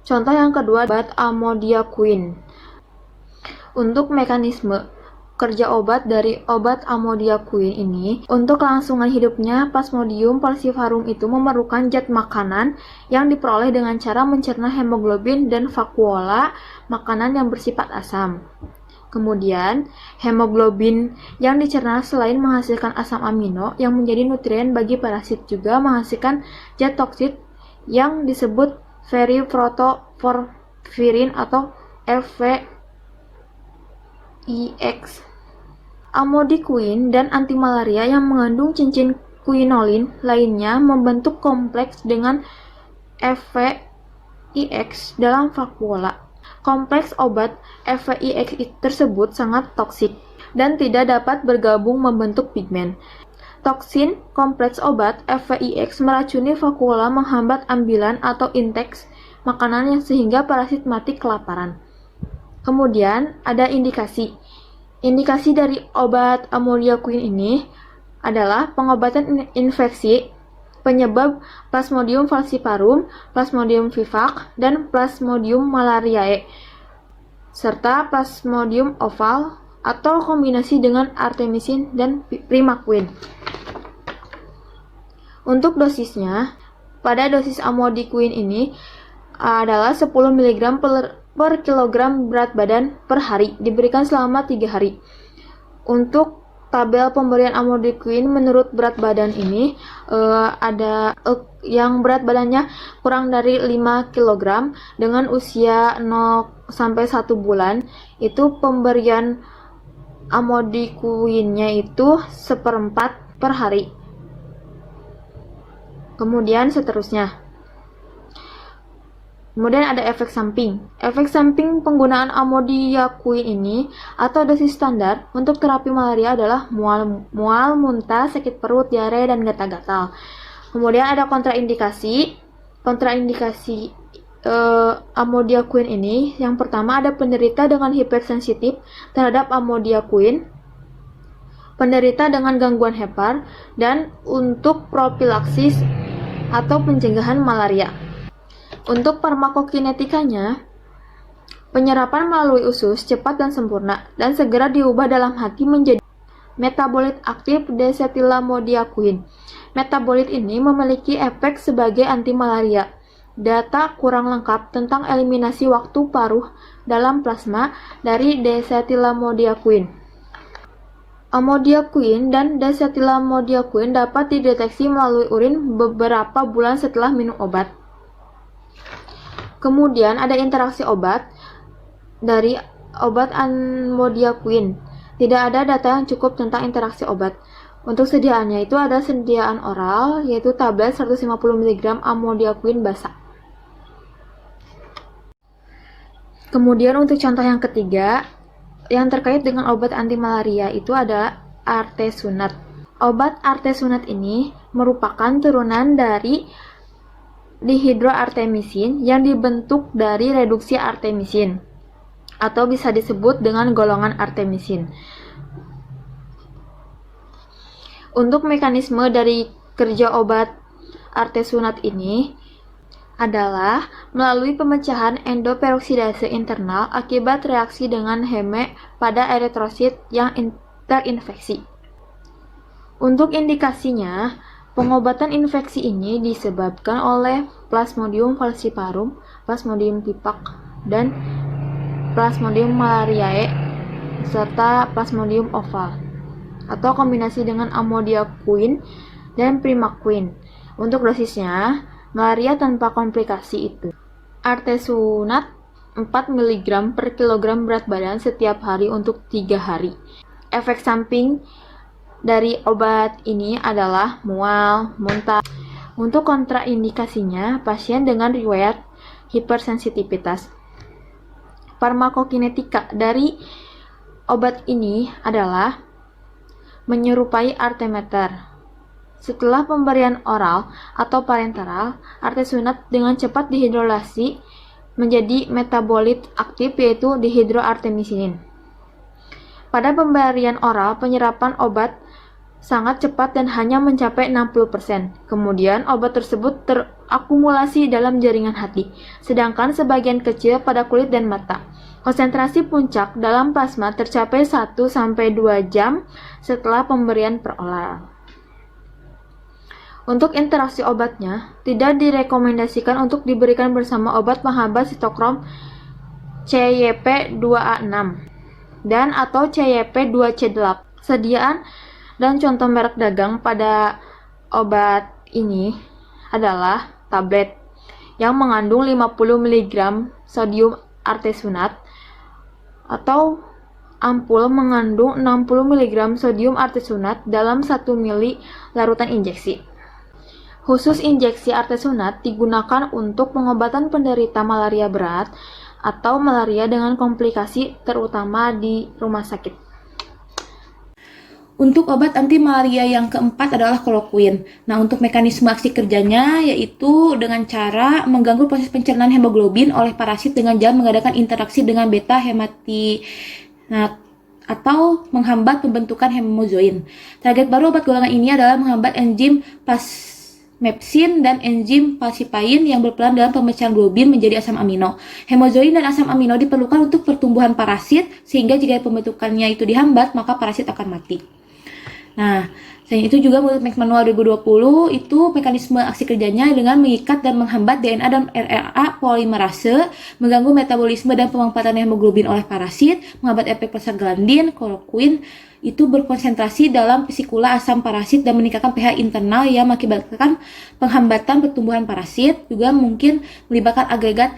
Contoh yang kedua, obat amodiaquine. Untuk mekanisme kerja obat dari obat amodiaquine ini, untuk kelangsungan hidupnya Plasmodium falciparum itu memerlukan zat makanan yang diperoleh dengan cara mencerna hemoglobin dan vakuola makanan yang bersifat asam. Kemudian, hemoglobin yang dicerna selain menghasilkan asam amino yang menjadi nutrien bagi parasit juga menghasilkan zat toksit yang disebut veriprotoporfirin atau FVIX. Amodiquine dan antimalaria yang mengandung cincin quinolin lainnya membentuk kompleks dengan FVIX dalam vakuola. Kompleks obat FVIX tersebut sangat toksik dan tidak dapat bergabung membentuk pigmen. Toksin kompleks obat FVIX meracuni vakuola, menghambat ambilan atau intake makanan yang sehingga parasit mati kelaparan. Kemudian ada indikasi. Indikasi dari obat amodiaquine ini adalah pengobatan infeksi penyebab Plasmodium falciparum, Plasmodium vivax, dan Plasmodium malariae, serta Plasmodium oval atau kombinasi dengan artemisin dan primaquine. Untuk dosisnya, pada dosis amodiquine ini adalah 10 mg per kilogram berat badan per hari, diberikan selama 3 hari. Untuk tabel pemberian amodiquine menurut berat badan ini ada yang berat badannya kurang dari 5 kg dengan usia 0 sampai 1 bulan, itu pemberian amodiquine-nya itu 1/4 per hari. Kemudian seterusnya. Kemudian ada efek samping. Efek samping penggunaan amodiaquine ini atau dosis standar untuk terapi malaria adalah mual, muntah, sakit perut, diare, dan gatal-gatal. Kemudian ada kontraindikasi. Kontraindikasi amodiaquine ini, yang pertama ada penderita dengan hipersensitif terhadap amodiaquine, penderita dengan gangguan hepar, dan untuk profilaksis atau pencegahan malaria. Untuk farmakokinetikanya, penyerapan melalui usus cepat dan sempurna, dan segera diubah dalam hati menjadi metabolit aktif desetylamodiaquine. Metabolit ini memiliki efek sebagai anti-malaria. Data kurang lengkap tentang eliminasi waktu paruh dalam plasma dari desetylamodiaquine. Amodiaquine dan desetylamodiaquine dapat dideteksi melalui urin beberapa bulan setelah minum obat. Kemudian ada interaksi obat dari obat amodiaquine. Tidak ada data yang cukup tentang interaksi obat. Untuk sediaannya itu ada sediaan oral, yaitu tablet 150 mg amodiaquine basa. Kemudian untuk contoh yang ketiga, yang terkait dengan obat anti malaria itu adalah artesunat. Obat artesunat ini merupakan turunan dari dihidroartemisin yang dibentuk dari reduksi artemisin, atau bisa disebut dengan golongan artemisin. Untuk mekanisme dari kerja obat artesunat ini adalah melalui pemecahan endoperoksidase internal akibat reaksi dengan heme pada eritrosit yang terinfeksi. Untuk indikasinya, pengobatan infeksi ini disebabkan oleh Plasmodium falciparum, Plasmodium pipak, dan Plasmodium malariae serta Plasmodium oval, atau kombinasi dengan amodiaquin dan primaquin. Untuk dosisnya, malaria tanpa komplikasi itu artesunat 4 mg per kilogram berat badan setiap hari untuk 3 hari. Efek samping dari obat ini adalah mual, muntah. Untuk kontraindikasinya, pasien dengan riwayat hipersensitivitas. Farmakokinetika dari obat ini adalah menyerupai artemeter. Setelah pemberian oral atau parenteral, artesunat dengan cepat dihidrolasi menjadi metabolit aktif yaitu dihidroartemisinin. Pada pemberian oral, penyerapan obat sangat cepat dan hanya mencapai 60%. Kemudian, obat tersebut terakumulasi dalam jaringan hati, sedangkan sebagian kecil pada kulit dan mata. Konsentrasi puncak dalam plasma tercapai 1-2 jam setelah pemberian per oral. Untuk interaksi obatnya, tidak direkomendasikan untuk diberikan bersama obat penghambat sitokrom CYP2A6 dan atau CYP2C8. Sediaan dan contoh merek dagang pada obat ini adalah tablet yang mengandung 50 mg sodium artesunat atau ampul mengandung 60 mg sodium artesunat dalam 1 ml larutan injeksi. Khusus injeksi artesunat digunakan untuk pengobatan penderita malaria berat atau malaria dengan komplikasi terutama di rumah sakit. Untuk obat anti malaria yang keempat adalah kloroquine. Nah, untuk mekanisme aksi kerjanya yaitu dengan cara mengganggu proses pencernaan hemoglobin oleh parasit dengan jalan mengadakan interaksi dengan beta hematiniat atau menghambat pembentukan hemozoin. Target baru obat golongan ini adalah menghambat enzim plasmepsin dan enzim falcipain yang berperan dalam pemecahan globin menjadi asam amino. Hemozoin dan asam amino diperlukan untuk pertumbuhan parasit, sehingga jika pembentukannya itu dihambat, maka parasit akan mati. Nah, selain itu juga menurut Max Manual 2020 itu mekanisme aksi kerjanya dengan mengikat dan menghambat DNA dan RNA polimerase, mengganggu metabolisme dan pemampatan hemoglobin oleh parasit, menghambat efek prostaglandin. Kloroquine itu berkonsentrasi dalam vesikula asam parasit dan meningkatkan pH internal yang mengakibatkan penghambatan pertumbuhan parasit, juga mungkin melibatkan agregat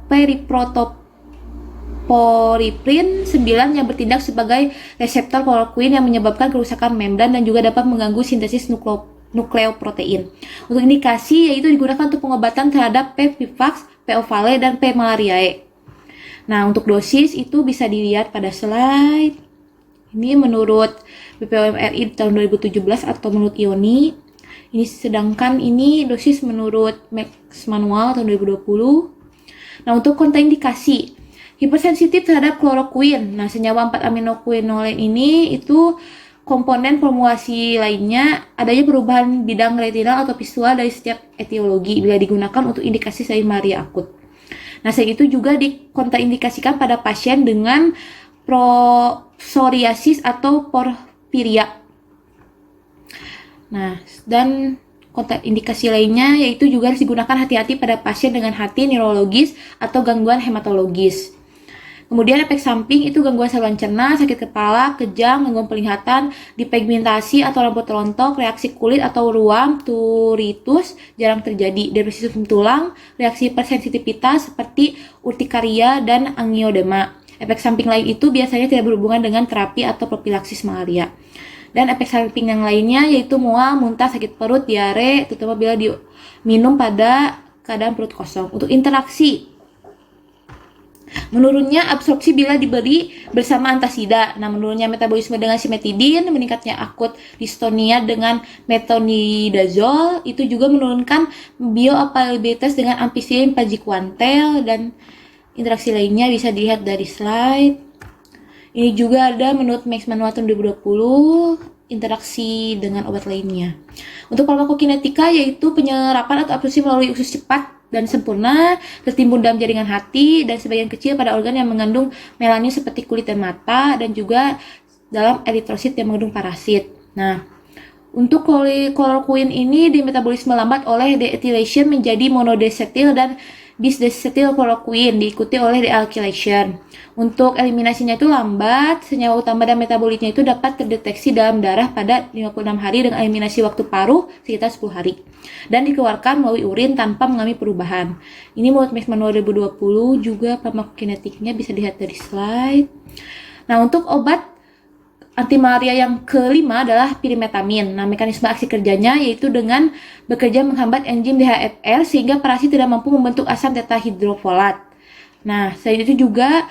periprotoporiprine 9 yang bertindak sebagai reseptor kloroquine yang menyebabkan kerusakan membran dan juga dapat mengganggu sintesis nukleoprotein. Untuk indikasi yaitu digunakan untuk pengobatan terhadap P. vivax, P. ovale, dan P. malariae. Nah, untuk dosis itu bisa dilihat pada slide. Ini menurut BPOM RI tahun 2017 atau menurut IONI. Ini sedangkan ini dosis menurut Max Manual tahun 2020. Nah, untuk kontraindikasi hipersensitif terhadap kloroquine. Nah, senyawa 4-aminoquinolen ini itu komponen formulasi lainnya adanya perubahan bidang retinal atau visual dari setiap etiologi bila digunakan untuk indikasi selain malaria akut. Nah, selain itu juga dikontraindikasikan pada pasien dengan psoriasis atau porfiria. Nah, dan kontraindikasi lainnya yaitu juga harus digunakan hati-hati pada pasien dengan hati neurologis atau gangguan hematologis. Kemudian efek samping itu gangguan saluran cerna, sakit kepala, kejang, gangguan penglihatan, dipigmentasi atau rambut rontok, reaksi kulit atau ruam, pruritus jarang terjadi, depresi tulang, reaksi hipersensitivitas seperti urtikaria dan angiodema. Efek samping lain itu biasanya tidak berhubungan dengan terapi atau propilaksis malaria. Dan efek samping yang lainnya yaitu mual, muntah, sakit perut, diare, terutama bila diminum pada keadaan perut kosong. Untuk interaksi, menurunnya absorpsi bila diberi bersama antasida. Nah, menurunnya metabolisme dengan simetidin, meningkatnya akut dystonia dengan metronidazole, itu juga menurunkan bioavailabilitas dengan ampicillin praziquantel, dan interaksi lainnya bisa dilihat dari slide. Ini juga ada menurut Max Manual tahun 2020, interaksi dengan obat lainnya. Untuk farmakokinetika yaitu penyerapan atau absorpsi melalui usus cepat dan sempurna, tertimbun dalam jaringan hati, dan sebagian kecil pada organ yang mengandung melanin seperti kulit dan mata, dan juga dalam eritrosit yang mengandung parasit. Nah, untuk kloroquine ini dimetabolisme lambat oleh deethylation menjadi monodesetil dan bisdesetil kloroquine, diikuti oleh dealkylation. Untuk eliminasinya itu lambat, senyawa utama dan metabolitnya itu dapat terdeteksi dalam darah pada 56 hari dengan eliminasi waktu paruh sekitar 10 hari. Dan dikeluarkan melalui urin tanpa mengalami perubahan. Ini menurut Max Manual 2020, juga farmakokinetiknya bisa dilihat dari slide. Nah, untuk obat anti malaria yang kelima adalah pirimetamin. Nah, mekanisme aksi kerjanya yaitu dengan bekerja menghambat enzim DHFR sehingga parasit tidak mampu membentuk asam tetahidrofolat. Nah, selain itu juga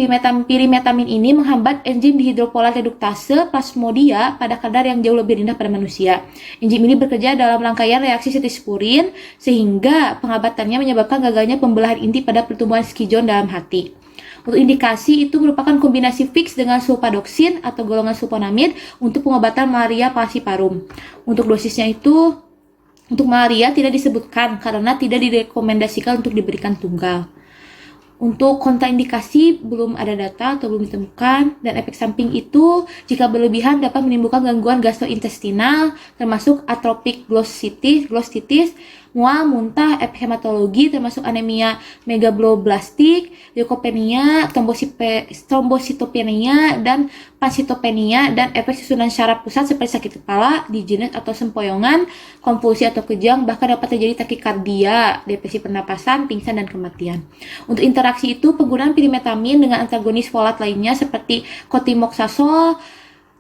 pirimetamin ini menghambat enzim dihidrofolat reduktase plasmodia pada kadar yang jauh lebih rendah pada manusia. Enzim ini bekerja dalam rangkaian reaksi setispirin sehingga penghambatannya menyebabkan gagalnya pembelahan inti pada pertumbuhan skijon dalam hati. Untuk indikasi itu merupakan kombinasi fix dengan sulfadoksin atau golongan sulfonamid untuk pengobatan malaria falciparum. Untuk dosisnya itu untuk malaria tidak disebutkan karena tidak direkomendasikan untuk diberikan tunggal. Untuk kontraindikasi belum ada data atau belum ditemukan, dan efek samping itu jika berlebihan dapat menimbulkan gangguan gastrointestinal termasuk atropik glossitis, mual, muntah, hematologi termasuk anemia megaloblastik, leukopenia, trombositopenia, dan pansitopenia, dan efek susunan syaraf pusat seperti sakit kepala, dizziness atau sempoyongan, konvulsi atau kejang, bahkan dapat terjadi takikardia, depresi pernapasan, pingsan, dan kematian. Untuk interaksi itu, penggunaan pirimetamin dengan antagonis folat lainnya seperti cotrimoxazole,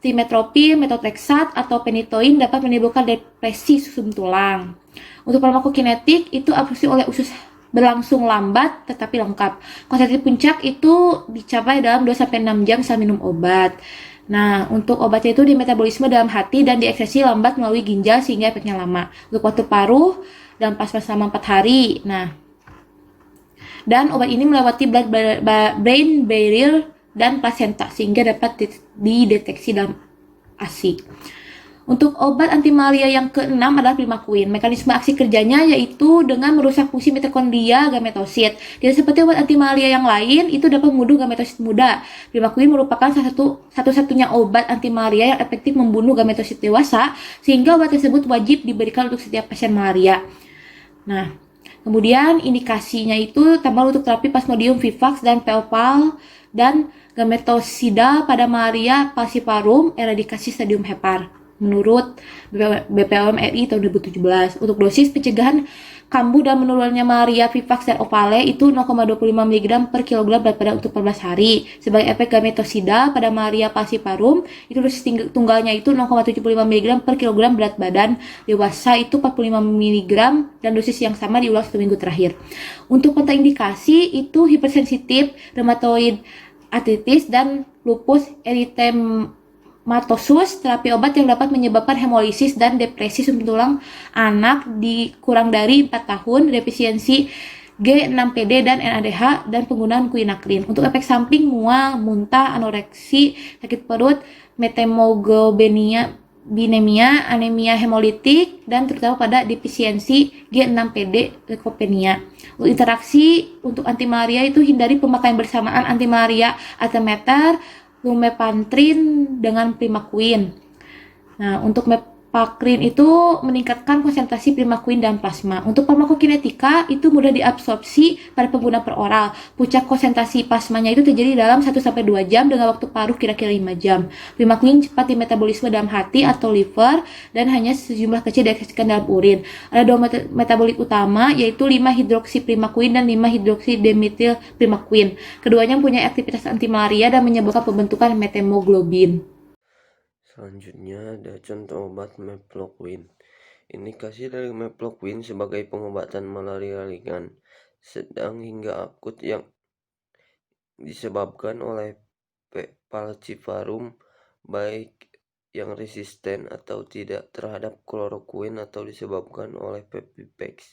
trimetoprim, metotrexat, atau phenytoin dapat menimbulkan depresi sum tulang. Untuk farmakokinetik itu absorpsi oleh usus berlangsung lambat tetapi lengkap. Konsentrasi puncak itu dicapai dalam 2-6 jam setelah minum obat. Nah, untuk obatnya itu dimetabolisme dalam hati dan diekskresi lambat melalui ginjal sehingga efeknya lama. Untuk waktu paruh dan plasma selama 4 hari. Nah, dan obat ini melewati blood-brain barrier dan plasenta sehingga dapat dideteksi dalam ASI. Untuk obat anti malaria yang keenam adalah primaquine. Mekanisme aksi kerjanya yaitu dengan merusak fungsi mitokondria gametosit. Tidak seperti obat anti malaria yang lain, itu dapat membunuh gametosit muda. Primaquine merupakan satu-satunya obat anti malaria yang efektif membunuh gametosit dewasa, sehingga obat tersebut wajib diberikan untuk setiap pasien malaria. Nah, kemudian indikasinya itu tambah untuk terapi Plasmodium vivax dan Peopal dan gametosida pada malaria falciparum eradikasi stadium hepar menurut BPOM RI tahun 2017. Untuk dosis pencegahan kambuh dan menurunnya malaria vivax dan opale itu 0,25 mg per kilogram berat badan untuk 14 hari. Sebagai efek gametosida pada malaria falciparum itu dosis tunggalnya itu 0,75 mg per kilogram berat badan dewasa itu 45 mg dan dosis yang sama diulang 1 minggu terakhir. Untuk kontraindikasi itu hipersensitif, rheumatoid arthritis, dan lupus erythematosus. Terapi obat yang dapat menyebabkan hemolisis dan depresi sum tulang anak di kurang dari 4 tahun, defisiensi G6PD dan NADH, dan penggunaan quinacrin. Untuk efek samping mual, muntah, anoreksi, sakit perut, methemoglobinemia, anemia hemolitik, dan terutama pada defisiensi G6PD, leukopenia. Untuk interaksi untuk anti malaria itu hindari pemakaian bersamaan anti malaria artemether, lumefantrin dengan primaquine. Nah, untuk mepakrin itu meningkatkan konsentrasi primaquine dalam plasma. Untuk farmakokinetika itu mudah diabsorpsi pada pengguna peroral. Puncak konsentrasi plasmanya itu terjadi dalam 1-2 jam dengan waktu paruh kira-kira 5 jam. Primaquine cepat dimetabolisme dalam hati atau liver dan hanya sejumlah kecil diekskresikan dalam urin. Ada 2 metabolit utama yaitu 5-hidroksiprimaquine dan 5-hidroksidemetilprimaquine. Keduanya mempunyai aktivitas anti malaria dan menyebabkan pembentukan methemoglobin. Selanjutnya ada contoh obat mefloquine. Indikasi dari mefloquine sebagai pengobatan malaria ringan, sedang hingga akut yang disebabkan oleh falciparum, baik yang resisten atau tidak terhadap kloroquine atau disebabkan oleh Pepipex.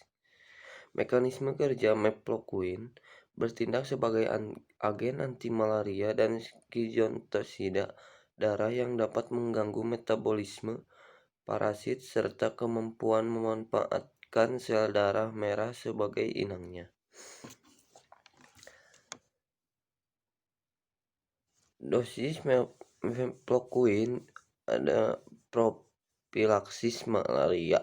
Mekanisme kerja mefloquine bertindak sebagai agen anti malaria dan skizontosida darah yang dapat mengganggu metabolisme parasit serta kemampuan memanfaatkan sel darah merah sebagai inangnya. Dosis mefloquine ada profilaksis malaria.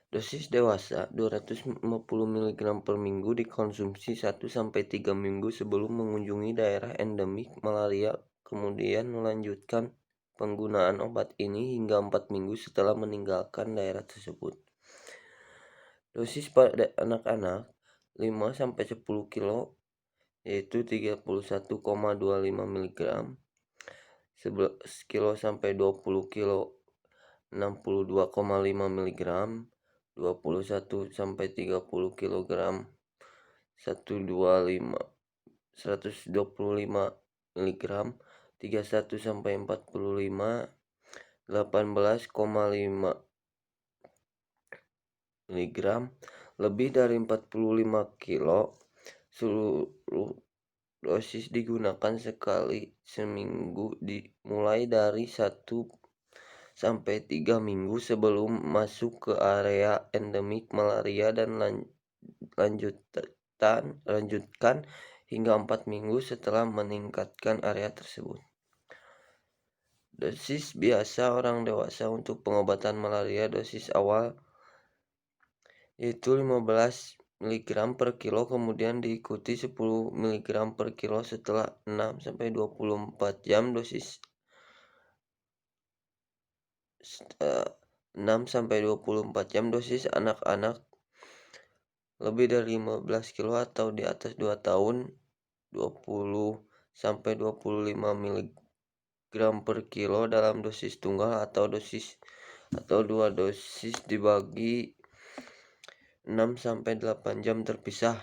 Dosis dewasa 250 mg per minggu dikonsumsi 1-3 minggu sebelum mengunjungi daerah endemik malaria, kemudian melanjutkan penggunaan obat ini hingga 4 minggu setelah meninggalkan daerah tersebut. Dosis pada anak-anak 5-10 kilo yaitu 31,25 mg, 11 kilo sampai 20 kilo 62,5 mg, 21 sampai 30 kg 125 mg, 31 sampai 45 18,5 mg, lebih dari 45 kilo seluruh dosis digunakan sekali seminggu dimulai dari 1-3 minggu sebelum masuk ke area endemik malaria dan lanjutkan hingga 4 minggu setelah meningkatkan area tersebut. Dosis biasa orang dewasa untuk pengobatan malaria dosis awal yaitu 15 mg per kilo, kemudian diikuti 10 mg per kilo setelah 6-24 jam. Dosis 6-24 jam. Dosis anak-anak lebih dari 15 kilo atau di atas 2 tahun 20-25 mg per kilo dalam dosis tunggal atau 2 dosis dibagi 6-8 jam terpisah.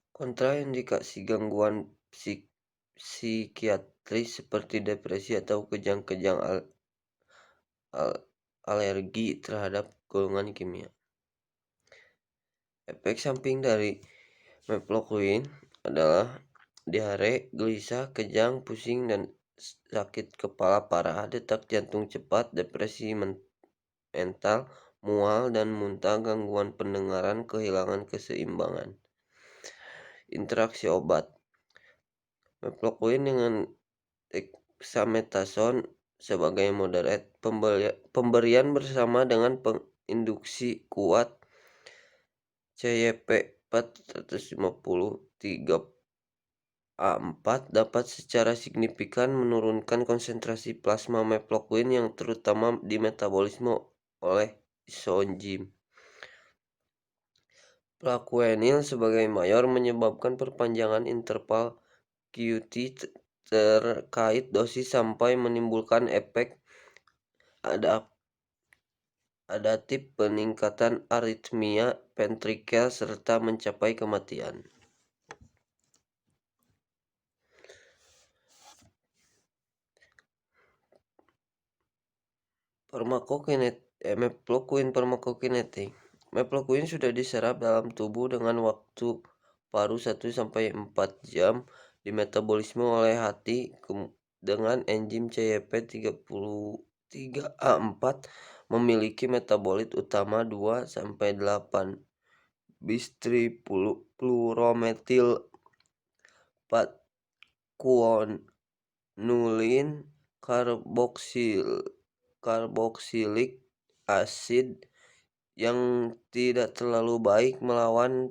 Kontraindikasi gangguan psikiatris seperti depresi atau kejang-kejang alergi terhadap golongan kimia. Efek samping dari mefloquine adalah diare, gelisah, kejang, pusing, dan sakit kepala parah, detak jantung cepat, depresi mental, mual dan muntah, gangguan pendengaran, kehilangan keseimbangan. Interaksi obat mefloquine dengan dexamethasone sebagai moderat. Pemberian bersama dengan penginduksi kuat CYP 450-3A4 dapat secara signifikan menurunkan konsentrasi plasma mefloquine yang terutama di metabolisme oleh isoenzim plaquenil sebagai mayor menyebabkan perpanjangan interval QT terkait dosis sampai menimbulkan efek adaptif, peningkatan aritmia ventrikel serta mencapai kematian. Mefloquine farmakokinetik. Mefloquine sudah diserap dalam tubuh dengan waktu paruh 1-4 jam di metabolisme oleh hati dengan enzim CYP3A4 memiliki metabolit utama 2-8 bis-trifluorometil 4-guanulin karboksilik asid yang tidak terlalu baik melawan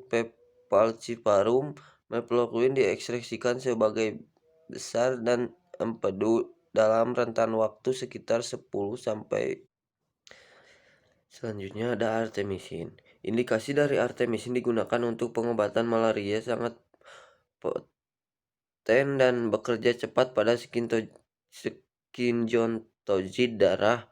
falciparum. Mefloquine diekspresikan sebagai besar dan empedu dalam rentan waktu sekitar 10 sampai. Selanjutnya ada artemisin. Indikasi dari artemisin digunakan untuk pengobatan malaria sangat poten dan bekerja cepat pada skinjontozid darah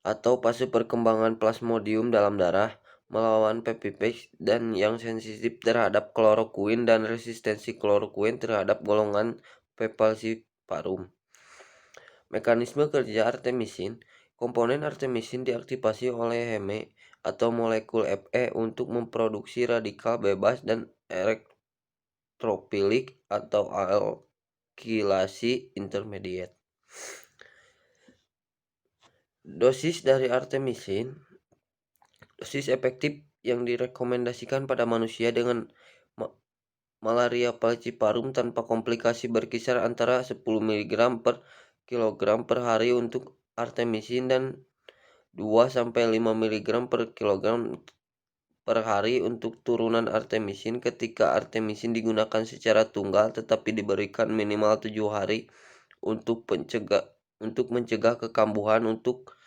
atau fase perkembangan plasmodium dalam darah, melawan PPPX dan yang sensitif terhadap klorokuin dan resistensi klorokuin terhadap golongan falciparum. Mekanisme kerja artemisin. Komponen artemisin diaktifasi oleh Heme atau molekul Fe untuk memproduksi radikal bebas dan elektrofilik atau alkilasi intermediate. Dosis dari artemisin. Dosis efektif yang direkomendasikan pada manusia dengan malaria falciparum tanpa komplikasi berkisar antara 10 mg per kilogram per hari untuk artemisin dan 2-5 mg per kilogram per hari untuk turunan artemisin. Ketika artemisin digunakan secara tunggal tetapi diberikan minimal 7 hari untuk mencegah kekambuhan. Untuk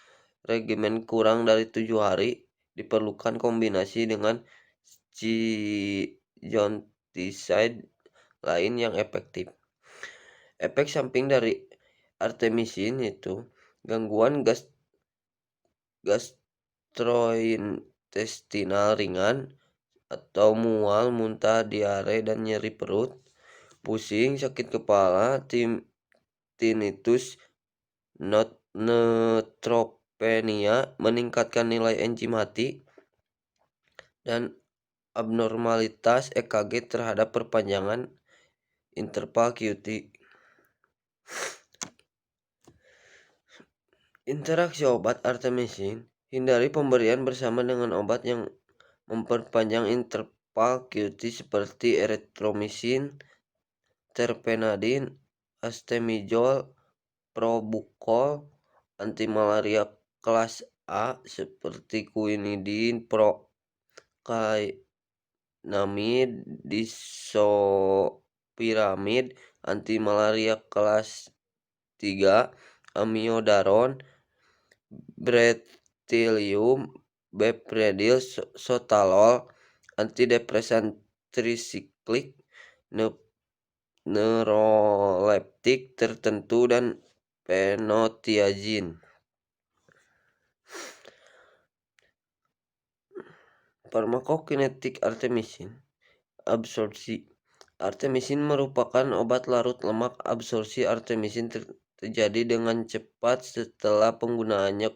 regimen kurang dari 7 hari diperlukan kombinasi dengan zoonoticide lain yang efektif. Efek samping dari artemisin itu gangguan gastrointestinal ringan atau mual, muntah, diare, dan nyeri perut, pusing, sakit kepala, tinnitus, neutropenia, meningkatkan nilai enzim hati, dan abnormalitas EKG terhadap perpanjangan interval QT. Interaksi obat artemisin. Hindari pemberian bersama dengan obat yang memperpanjang interval QT seperti erythromycin, terpenadin, astemijol, probukol, antimalaria kelas A seperti quinidin, procainamide, disopiramid, antimalaria kelas 3, amiodaron, brethilium, bepredil, sotalol, antidepresan trisiklik, neuroleptik tertentu, dan penotiazin. Farmakokinetik artemisin. Absorpsi. Artemisin merupakan obat larut lemak. Absorpsi artemisin terjadi dengan cepat setelah penggunaannya.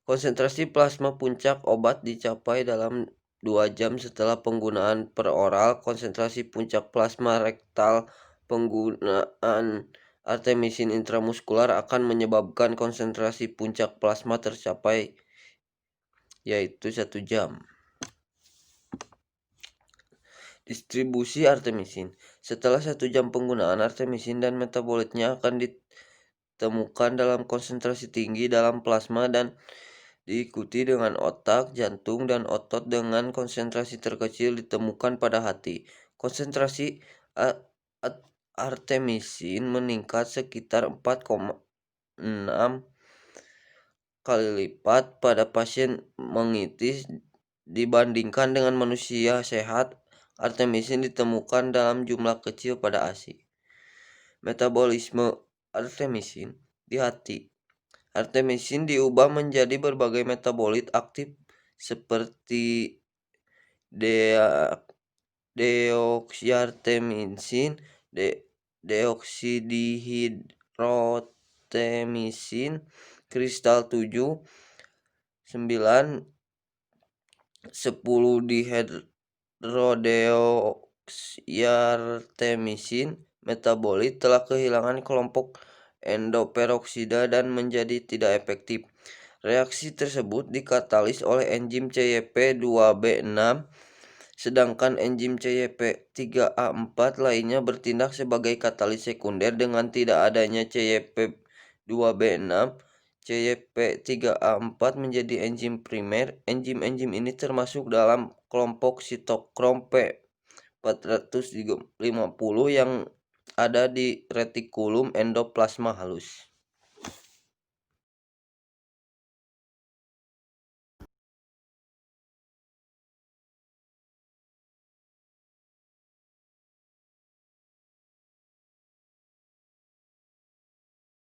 Konsentrasi plasma puncak obat dicapai dalam 2 jam setelah penggunaan per oral. Konsentrasi puncak plasma rektal penggunaan artemisin intramuskular akan menyebabkan konsentrasi puncak plasma tercapai yaitu 1 jam. Distribusi artemisin. Setelah 1 jam penggunaan, artemisin dan metabolitnya akan ditemukan dalam konsentrasi tinggi dalam plasma dan diikuti dengan otak, jantung, dan otot. Dengan konsentrasi terkecil ditemukan pada hati. Konsentrasi artemisin meningkat sekitar 4,6 kali lipat pada pasien mengitis dibandingkan dengan manusia sehat. Artemisin ditemukan dalam jumlah kecil pada ASI. Metabolisme artemisin di hati. Artemisin diubah menjadi berbagai metabolit aktif seperti deoksyartemisin, deoksidihidroartemisin, kristal 7, 9, 10 dihidrodeoksyartemisin. Metabolit telah kehilangan kelompok endoperoksida dan menjadi tidak efektif. Reaksi tersebut dikatalis oleh enzim CYP2B6, sedangkan enzim CYP3A4 lainnya bertindak sebagai katalis sekunder. Dengan tidak adanya CYP2B6, CYP3A4 menjadi enzim primer. Enzim-enzim ini termasuk dalam kelompok sitokrom P450 yang ada di retikulum endoplasma halus.